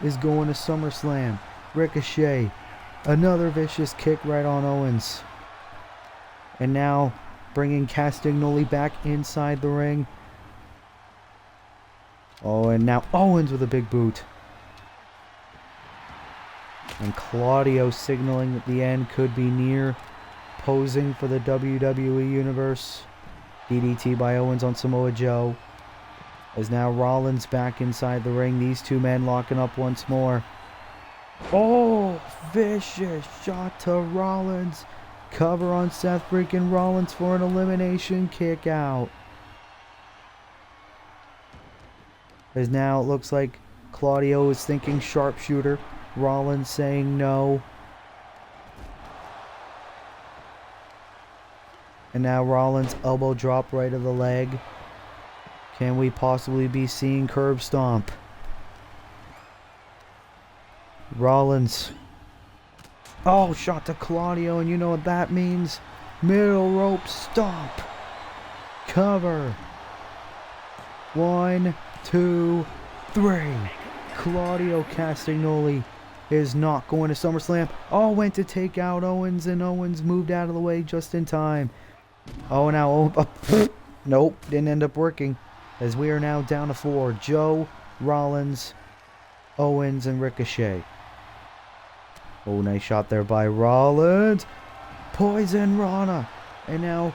Speaker 1: is going to SummerSlam? Ricochet. Another vicious kick right on Owens. And now bringing Castagnoli back inside the ring. Oh, and now Owens with a big boot. And Claudio signaling that the end could be near. Posing for the WWE Universe. DDT by Owens on Samoa Joe. As now Rollins back inside the ring. These two men locking up once more. Oh, vicious shot to Rollins. Cover on Seth freaking Rollins for an elimination kick out. As now it looks like Claudio is thinking sharpshooter. Rollins saying no. And now Rollins elbow drop right of the leg. Can we possibly be seeing curb stomp? Rollins. Oh, shot to Claudio, and you know what that means. Middle rope stomp. Cover. 1, 2, 3. Claudio Castagnoli is not going to SummerSlam. Oh, went to take out Owens, and Owens moved out of the way just in time. Oh, now, nope, didn't end up working. As we are now down to 4. Joe, Rollins, Owens, and Ricochet. Oh, nice shot there by Rollins. Poison Rana. And now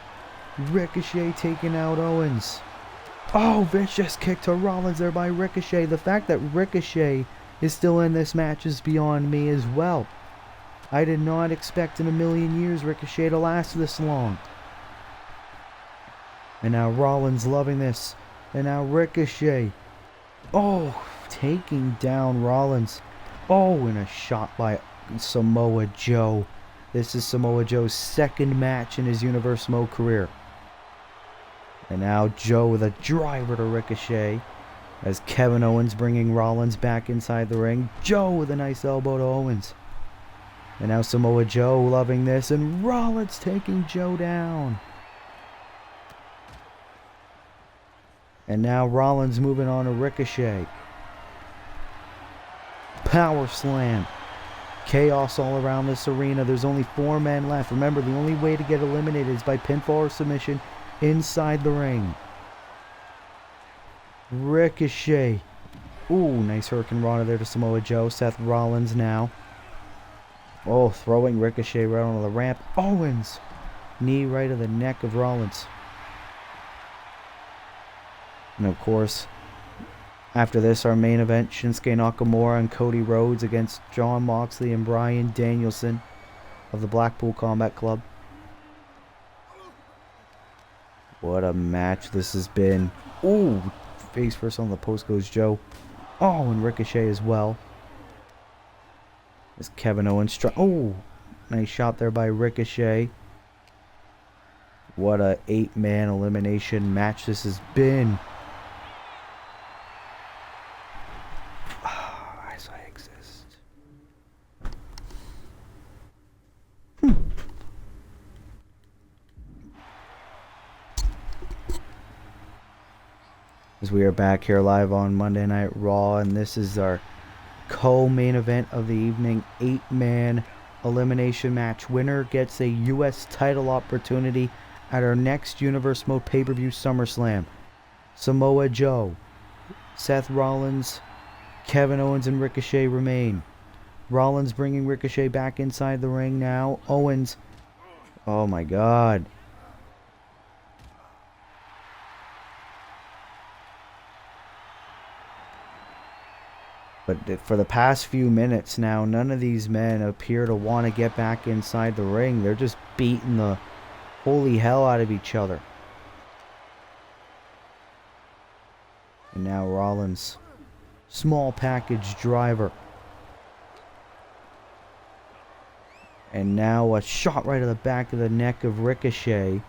Speaker 1: Ricochet taking out Owens. Oh, vicious kick to Rollins there by Ricochet. The fact that Ricochet is still in this match is beyond me as well. I did not expect in a million years Ricochet to last this long. And now Rollins loving this. And now Ricochet. Oh, taking down Rollins. Oh, and a shot by Samoa Joe. This is Samoa Joe's second match in his Universal career. And now Joe with a driver to Ricochet, as Kevin Owens bringing Rollins back inside the ring. Joe with a nice elbow to Owens. And now Samoa Joe loving this, and Rollins taking Joe down. And now Rollins moving on to Ricochet. Power slam. Chaos all around this arena. There's only 4 men left. Remember, the only way to get eliminated is by pinfall or submission inside the ring. Ricochet. Ooh, nice Hurricane Rana there to Samoa Joe. Seth Rollins now. Oh, throwing Ricochet right onto the ramp. Owens. Knee right to the neck of Rollins. And of course, after this, our main event, Shinsuke Nakamura and Cody Rhodes against Jon Moxley and Bryan Danielson of the Blackpool Combat Club. What a match this has been. Ooh, face first on the post goes Joe. Oh, and Ricochet as well. As Kevin Owens oh, nice shot there by Ricochet. What a 8-man elimination match this has been. As I exist. As we are back here live on Monday Night Raw, and this is our co-main event of the evening, 8-man elimination match. Winner gets a U.S. title opportunity at our next Universe Mode pay-per-view SummerSlam. Samoa Joe, Seth Rollins, Kevin Owens, and Ricochet remain. Rollins bringing Ricochet back inside the ring now. Owens, oh my god. But for the past few minutes now, none of these men appear to want to get back inside the ring. They're just beating the holy hell out of each other. And now Rollins, small package driver. And now a shot right to the back of the neck of Ricochet.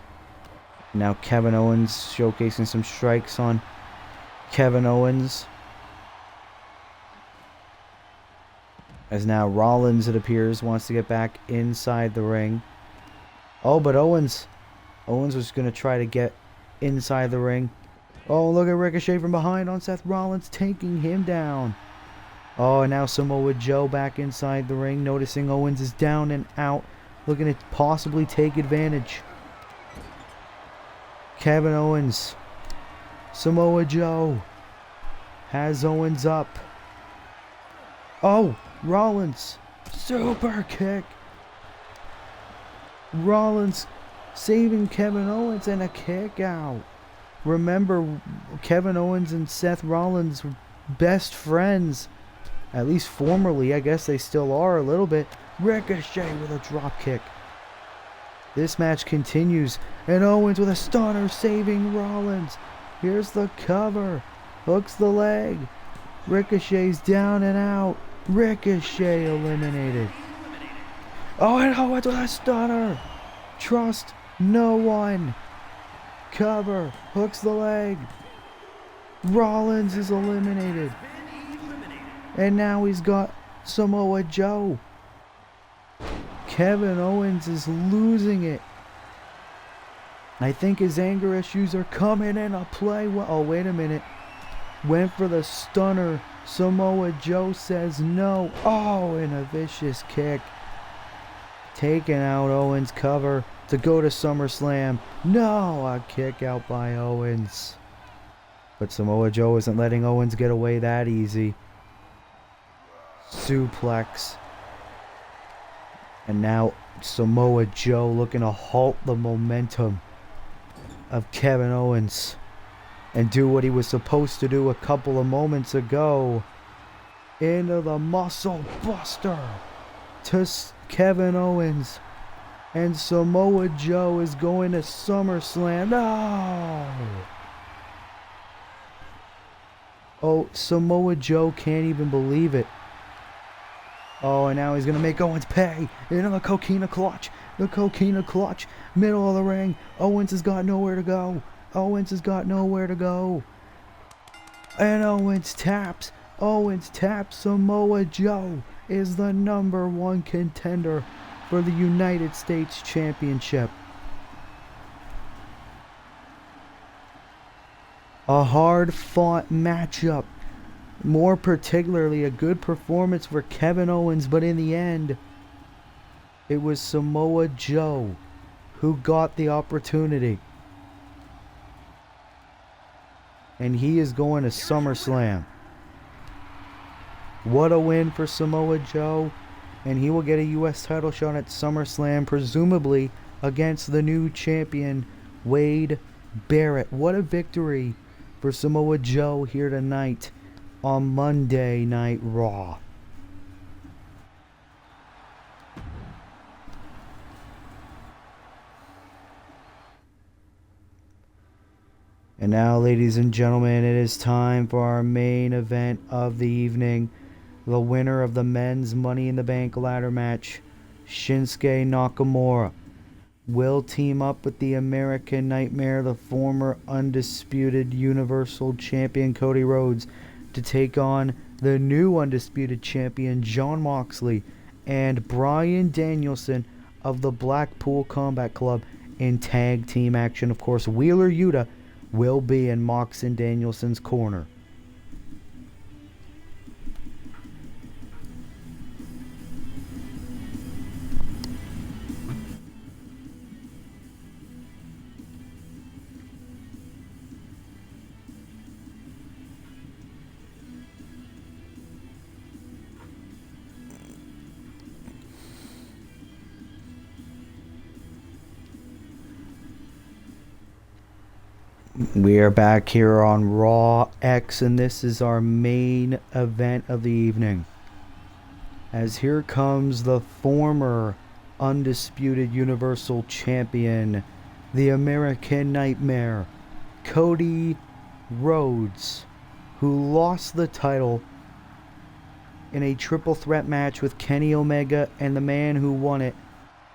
Speaker 1: Now Kevin Owens showcasing some strikes on Kevin Owens. As now Rollins, it appears, wants to get back inside the ring. Oh, but Owens was going to try to get inside the ring. Oh, look at Ricochet from behind on Seth Rollins, taking him down. Oh, and now Samoa Joe back inside the ring, noticing Owens is down and out, looking to possibly take advantage. Kevin Owens. Samoa Joe has Owens up. Oh, Rollins, super kick. Rollins saving Kevin Owens and a kick out. Remember, Kevin Owens and Seth Rollins were best friends. At least formerly, I guess they still are a little bit. Ricochet with a drop kick. This match continues, and Owens with a stunner saving Rollins. Here's the cover. Hooks the leg. Ricochet's down and out. Ricochet eliminated. Oh, and Owens with a stunner. Trust no one. Cover. Hooks the leg. Rollins is eliminated. And now he's got Samoa Joe. Kevin Owens is losing it. I think his anger issues are coming into play. Oh, wait a minute. Went for the stunner. Samoa Joe says no. Oh, and a vicious kick. Taking out Owens, cover to go to SummerSlam. No, a kick out by Owens. But Samoa Joe isn't letting Owens get away that easy. Suplex. And now Samoa Joe looking to halt the momentum of Kevin Owens and do what he was supposed to do a couple of moments ago. Into the muscle buster to Kevin Owens. And Samoa Joe is going to SummerSlam. No! Oh, Samoa Joe can't even believe it. Oh, and now he's going to make Owens pay. Into the coquina clutch. The coquina clutch. Middle of the ring. Owens has got nowhere to go. Owens has got nowhere to go. And Owens taps. Owens taps. Samoa Joe is the #1 contender for the United States Championship. A hard-fought matchup. More particularly, a good performance for Kevin Owens, but in the end, it was Samoa Joe who got the opportunity. And he is going to SummerSlam. What a win for Samoa Joe. And he will get a U.S. title shot at SummerSlam, presumably against the new champion, Wade Barrett. What a victory for Samoa Joe here tonight on Monday Night Raw. And now, ladies and gentlemen, it is time for our main event of the evening. The winner of the men's Money in the Bank ladder match, Shinsuke Nakamura, will team up with the American Nightmare, the former undisputed Universal Champion Cody Rhodes, to take on the new undisputed champion Jon Moxley and Bryan Danielson of the Blackpool Combat Club in tag team action. Of course, Wheeler Yuta will be in Mox and Danielson's corner. We are back here on Raw X, and this is our main event of the evening. As here comes the former undisputed Universal Champion, the American Nightmare, Cody Rhodes, who lost the title in a triple threat match with Kenny Omega and the man who won it,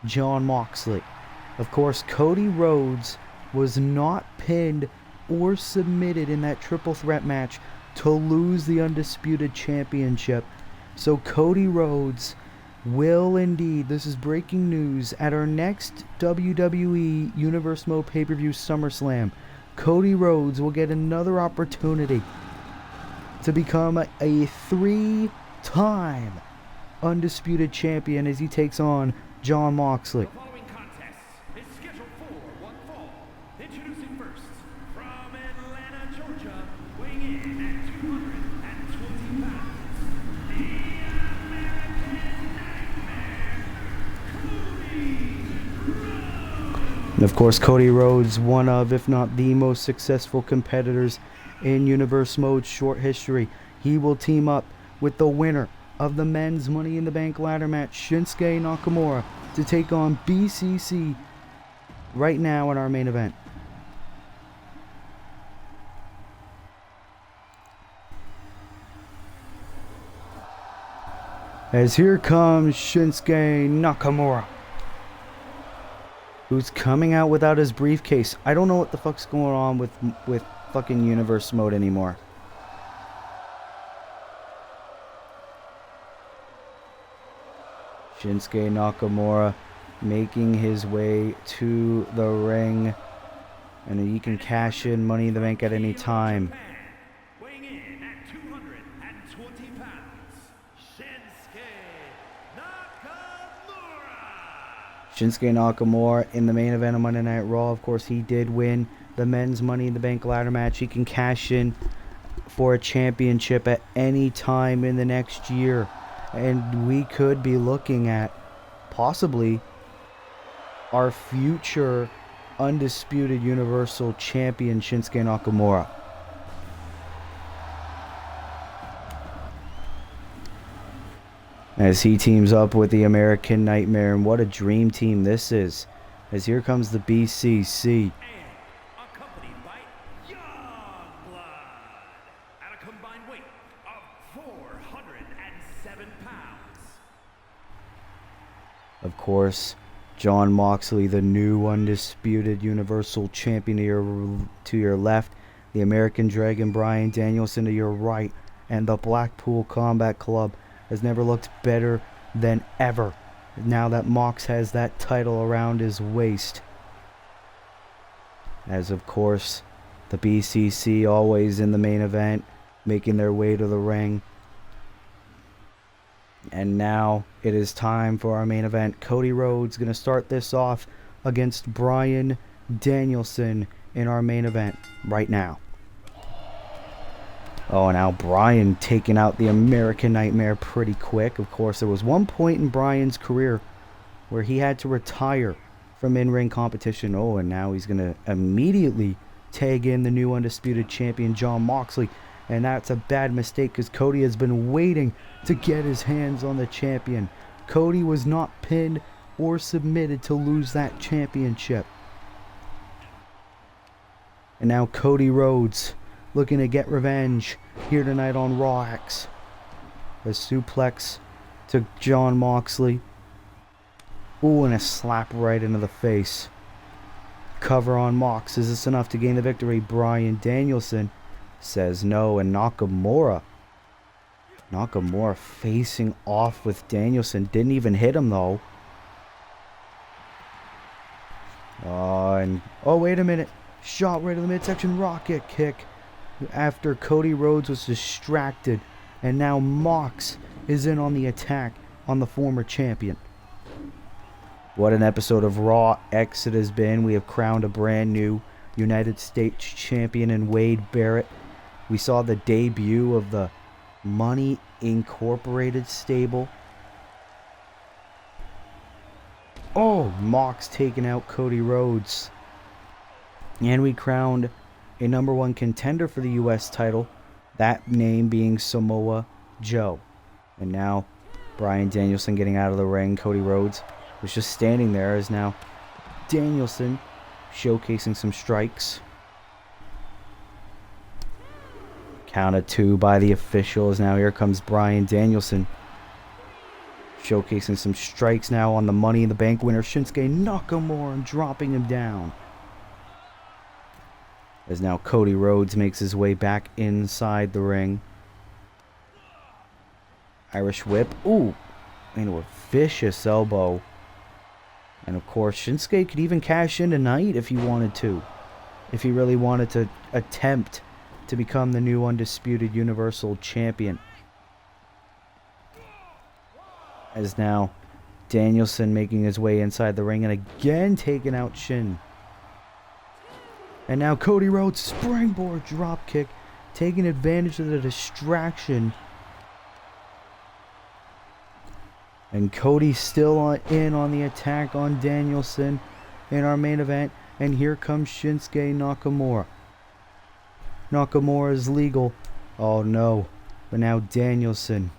Speaker 1: Jon Moxley. Of course, Cody Rhodes was not pinned or submitted in that triple threat match to lose the undisputed championship. So Cody Rhodes will indeed, this is breaking news, at our next WWE Universe Mode pay-per-view SummerSlam, Cody Rhodes will get another opportunity to become a 3-time undisputed champion as he takes on Jon Moxley. And of course, Cody Rhodes, one of, if not the most successful competitors in Universe Mode's short history. He will team up with the winner of the men's Money in the Bank ladder match, Shinsuke Nakamura, to take on BCC right now in our main event. As here comes Shinsuke Nakamura, who's coming out without his briefcase. I don't know what the fuck's going on with fucking Universe Mode anymore. Shinsuke Nakamura making his way to the ring, and he can cash in Money in the Bank at any time.
Speaker 2: Weighing in at 220 pounds, Shinsuke Nakamura.
Speaker 1: Shinsuke Nakamura in the main event of Monday Night Raw. Of course, he did win the men's Money in the Bank ladder match. He can cash in for a championship at any time in the next year. And we could be looking at possibly our future undisputed Universal Champion, Shinsuke Nakamura. As he teams up with the American Nightmare, and what a dream team this is. As here comes the BCC.
Speaker 2: Accompanied by Youngblood at a combined weight of 407 pounds.
Speaker 1: Of course, Jon Moxley, the new undisputed Universal Champion to your left, the American Dragon Bryan Danielson to your right, and the Blackpool Combat Club has never looked better than ever now that Mox has that title around his waist. As of course, the BCC always in the main event, making their way to the ring. And now it is time for our main event. Cody Rhodes going to start this off against Bryan Danielson in our main event right now. Oh, now Bryan taking out the American Nightmare pretty quick. Of course, there was one point in Bryan's career where he had to retire from in-ring competition. Oh, and now he's going to immediately tag in the new undisputed champion, Jon Moxley. And that's a bad mistake because Cody has been waiting to get his hands on the champion. Cody was not pinned or submitted to lose that championship. And now Cody Rhodes looking to get revenge here tonight on Raw X. A suplex to Jon Moxley. Ooh, and a slap right into the face. Cover on Mox. Is this enough to gain the victory? Bryan Danielson says no, and Nakamura facing off with Danielson. Didn't even hit him though. Oh, wait a minute. Shot right in the midsection rocket kick after Cody Rhodes was distracted. And now Mox is in on the attack on the former champion. What an episode of Raw X it has been. We have crowned a brand new United States champion in Wade Barrett. We saw the debut of the Money Incorporated stable. Oh, Mox taking out Cody Rhodes. And we crowned a #1 contender for the U.S. title. That name being Samoa Joe. And now Bryan Danielson getting out of the ring. Cody Rhodes was just standing there as now Danielson showcasing some strikes. Count of 2 by the officials. Now here comes Bryan Danielson showcasing some strikes now on the Money in the Bank winner Shinsuke Nakamura and dropping him down. As now Cody Rhodes makes his way back inside the ring. Irish whip. Ooh, into a vicious elbow. And of course, Shinsuke could even cash in tonight if he wanted to. If he really wanted to attempt to become the new undisputed Universal Champion. As now Danielson making his way inside the ring and again taking out Shin. And now Cody Rhodes springboard dropkick, taking advantage of the distraction. And Cody still in on the attack on Danielson in our main event. And here comes Shinsuke Nakamura. Nakamura is legal. Oh no. But now Danielson.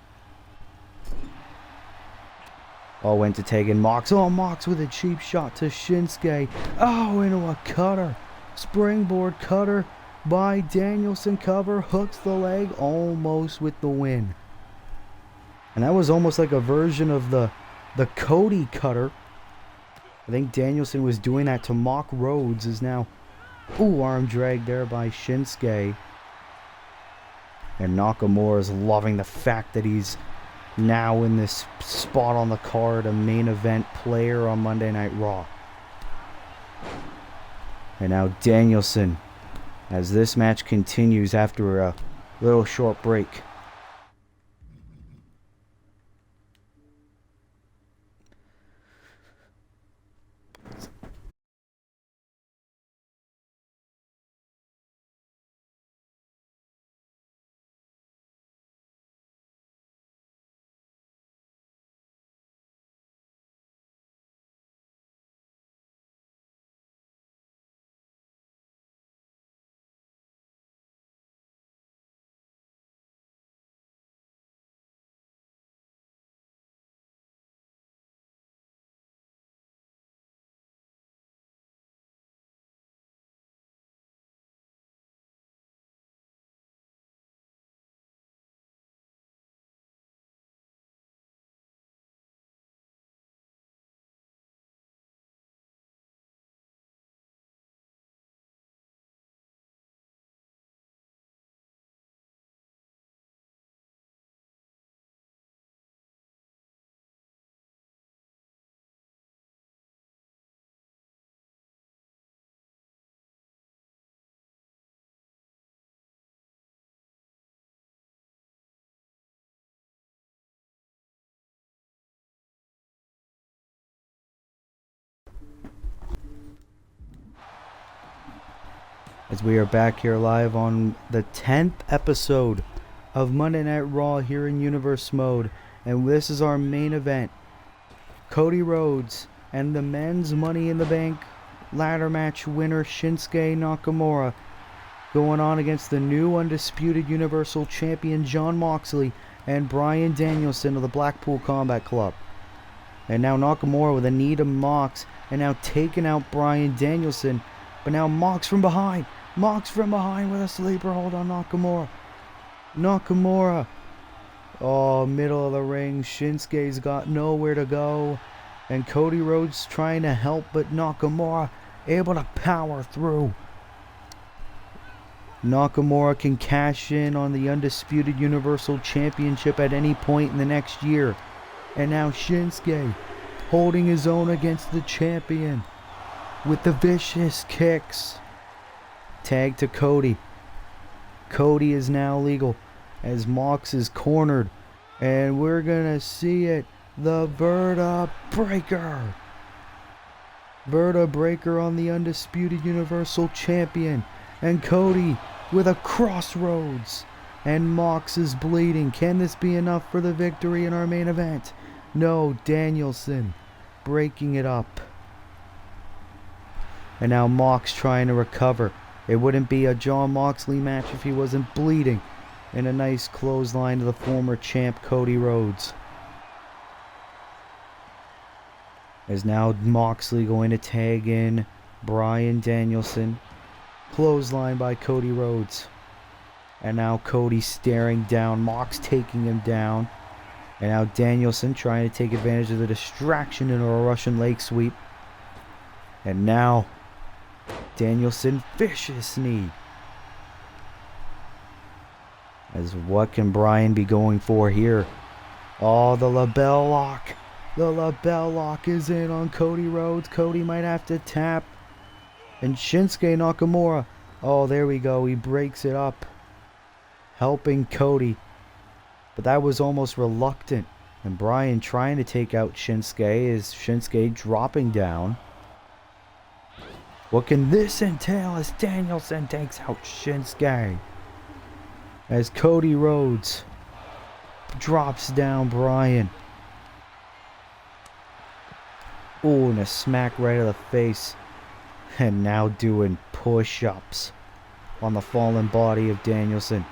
Speaker 1: Oh, went to tag in Mox. Oh, Mox with a cheap shot to Shinsuke. Oh, into a cutter. Springboard cutter by Danielson. Cover. Hooks the leg. Almost with the win. And that was almost like a version of the Cody cutter. I think Danielson was doing that to mock Rhodes. Is now, ooh, arm drag there by Shinsuke. And Nakamura is loving the fact that he's now in this spot on the card, a main event player on Monday Night Raw. And now Danielson, as this match continues after a little short break. as we are back here live on the 10th episode of Monday Night Raw here in Universe Mode. And this is our main event. Cody Rhodes and the men's Money in the Bank ladder match winner Shinsuke Nakamura going on against the new undisputed Universal Champion Jon Moxley and Bryan Danielson of the Blackpool Combat Club. And now Nakamura with a knee to Mox, and now taking out Bryan Danielson. But now Mox from behind. Mox from behind with a sleeper hold on Nakamura. Nakamura. Oh, middle of the ring. Shinsuke's got nowhere to go. And Cody Rhodes trying to help, but Nakamura able to power through. Nakamura can cash in on the undisputed Universal Championship at any point in the next year. And now Shinsuke holding his own against the champion with the vicious kicks. Tag to Cody. Cody is now legal as Mox is cornered. And we're going to see it. The Verta Breaker. Verta Breaker on the undisputed Universal Champion. And Cody with a crossroads. And Mox is bleeding. Can this be enough for the victory in our main event? No, Danielson breaking it up. And now Mox trying to recover. It wouldn't be a Jon Moxley match if he wasn't bleeding. And a nice clothesline to the former champ Cody Rhodes. As now Moxley going to tag in Bryan Danielson. Clothesline by Cody Rhodes. And now Cody staring down. Mox taking him down. And now Danielson trying to take advantage of the distraction into a Russian leg sweep. And now Danielson vicious knee. As what can Bryan be going for here? Oh, the LeBell Lock. The LeBell Lock is in on Cody Rhodes. Cody might have to tap. And Shinsuke Nakamura. Oh, there we go. He breaks it up. Helping Cody. But that was almost reluctant. And Bryan trying to take out Shinsuke as Shinsuke dropping down. What can this entail as Danielson takes out Shinsuke? As Cody Rhodes drops down Bryan. Oh, and a smack right to the face. And now doing push-ups on the fallen body of Danielson.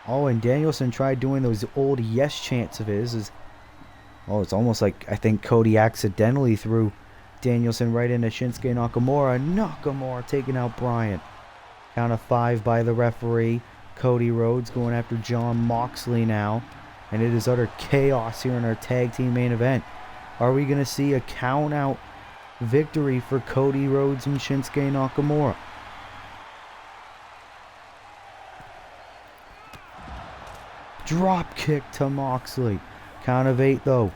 Speaker 1: Oh, and Danielson tried doing those old yes chants of his. It's almost like I think Cody accidentally threw Danielson right into Shinsuke Nakamura. Nakamura taking out Bryan. Count of 5 by the referee. Cody Rhodes going after Jon Moxley now. And it is utter chaos here in our tag team main event. Are we going to see a count out victory for Cody Rhodes and Shinsuke Nakamura? Drop kick to Moxley. Count of 8 though.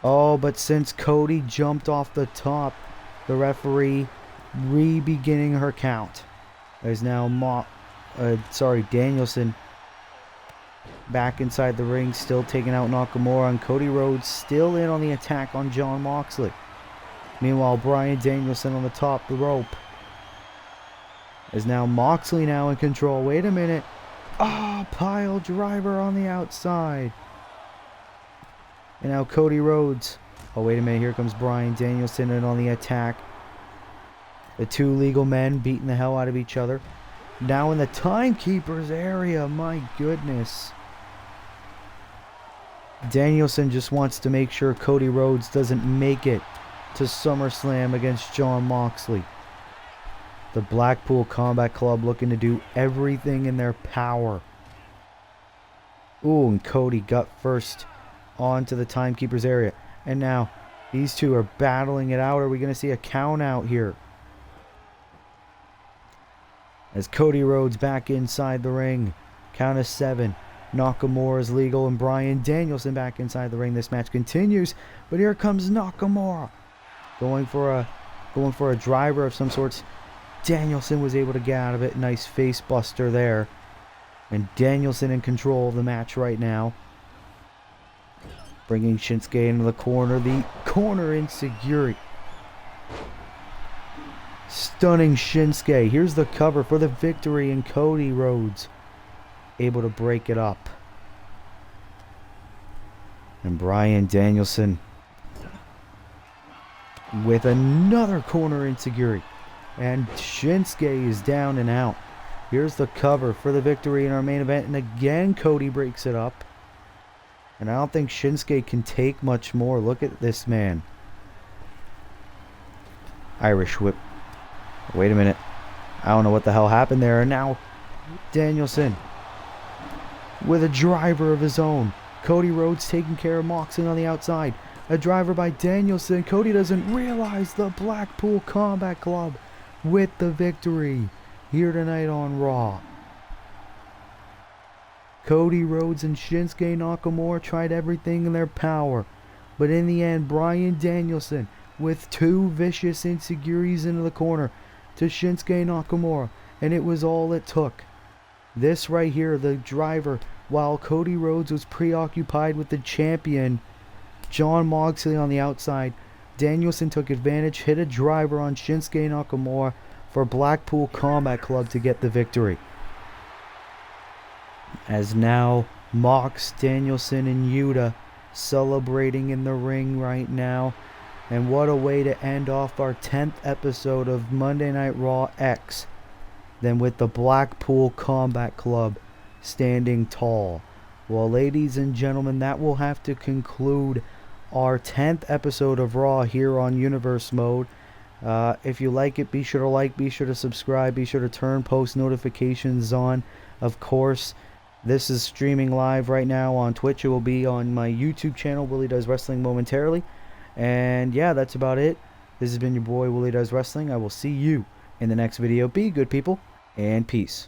Speaker 1: Oh, but since Cody jumped off the top, the referee re-beginning her count. There's now Danielson back inside the ring, still taking out Nakamura, and Cody Rhodes still in on the attack on Jon Moxley. Meanwhile, Bryan Danielson on the top of the rope. Is now Moxley now in control. Wait a minute. Ah, pile driver on the outside. And now Cody Rhodes. Oh, wait a minute. Here comes Bryan Danielson in on the attack. The two legal men beating the hell out of each other. Now in the timekeeper's area. My goodness. Danielson just wants to make sure Cody Rhodes doesn't make it to SummerSlam against Jon Moxley. The Blackpool Combat Club looking to do everything in their power. Ooh, and Cody gut first onto the timekeeper's area. And now these two are battling it out. Are we going to see a count out here? As Cody Rhodes back inside the ring. Count of 7. Nakamura is legal and Bryan Danielson back inside the ring. This match continues, but here comes Nakamura going for a driver of some sorts. Danielson was able to get out of it. Nice face buster there. And Danielson in control of the match right now. Bringing Shinsuke into the corner. The corner insecurity. Stunning Shinsuke. Here's the cover for the victory, and Cody Rhodes able to break it up. And Bryan Danielson with another corner insecurity. And Shinsuke is down and out. Here's the cover for the victory in our main event. And again, Cody breaks it up. And I don't think Shinsuke can take much more. Look at this man. Irish whip. Wait a minute. I don't know what the hell happened there. And now Danielson with a driver of his own. Cody Rhodes taking care of Moxley on the outside. A driver by Danielson. Cody doesn't realize the Blackpool Combat Club with the victory here tonight on Raw. Cody Rhodes and Shinsuke Nakamura tried everything in their power, but in the end, Bryan Danielson with two vicious insecurities into the corner to Shinsuke Nakamura, and it was all it took. This right here, the driver, while Cody Rhodes was preoccupied with the champion, Jon Moxley on the outside, Danielson took advantage, hit a driver on Shinsuke Nakamura for Blackpool Combat Club to get the victory. As now Mox, Danielson, and Yuta celebrating in the ring right now. And what a way to end off our 10th episode of Monday Night Raw X than with the Blackpool Combat Club standing tall. Well, ladies and gentlemen, that will have to conclude our 10th episode of Raw here on Universe Mode. If you like it, be sure to like, be sure to subscribe, be sure to turn post notifications on. Of course, this is streaming live right now on Twitch. It will be on my YouTube channel, Willie Does Wrestling, momentarily. And yeah, that's about it. This has been your boy, Willie Does Wrestling. I will see you in the next video. Be good, people, and peace.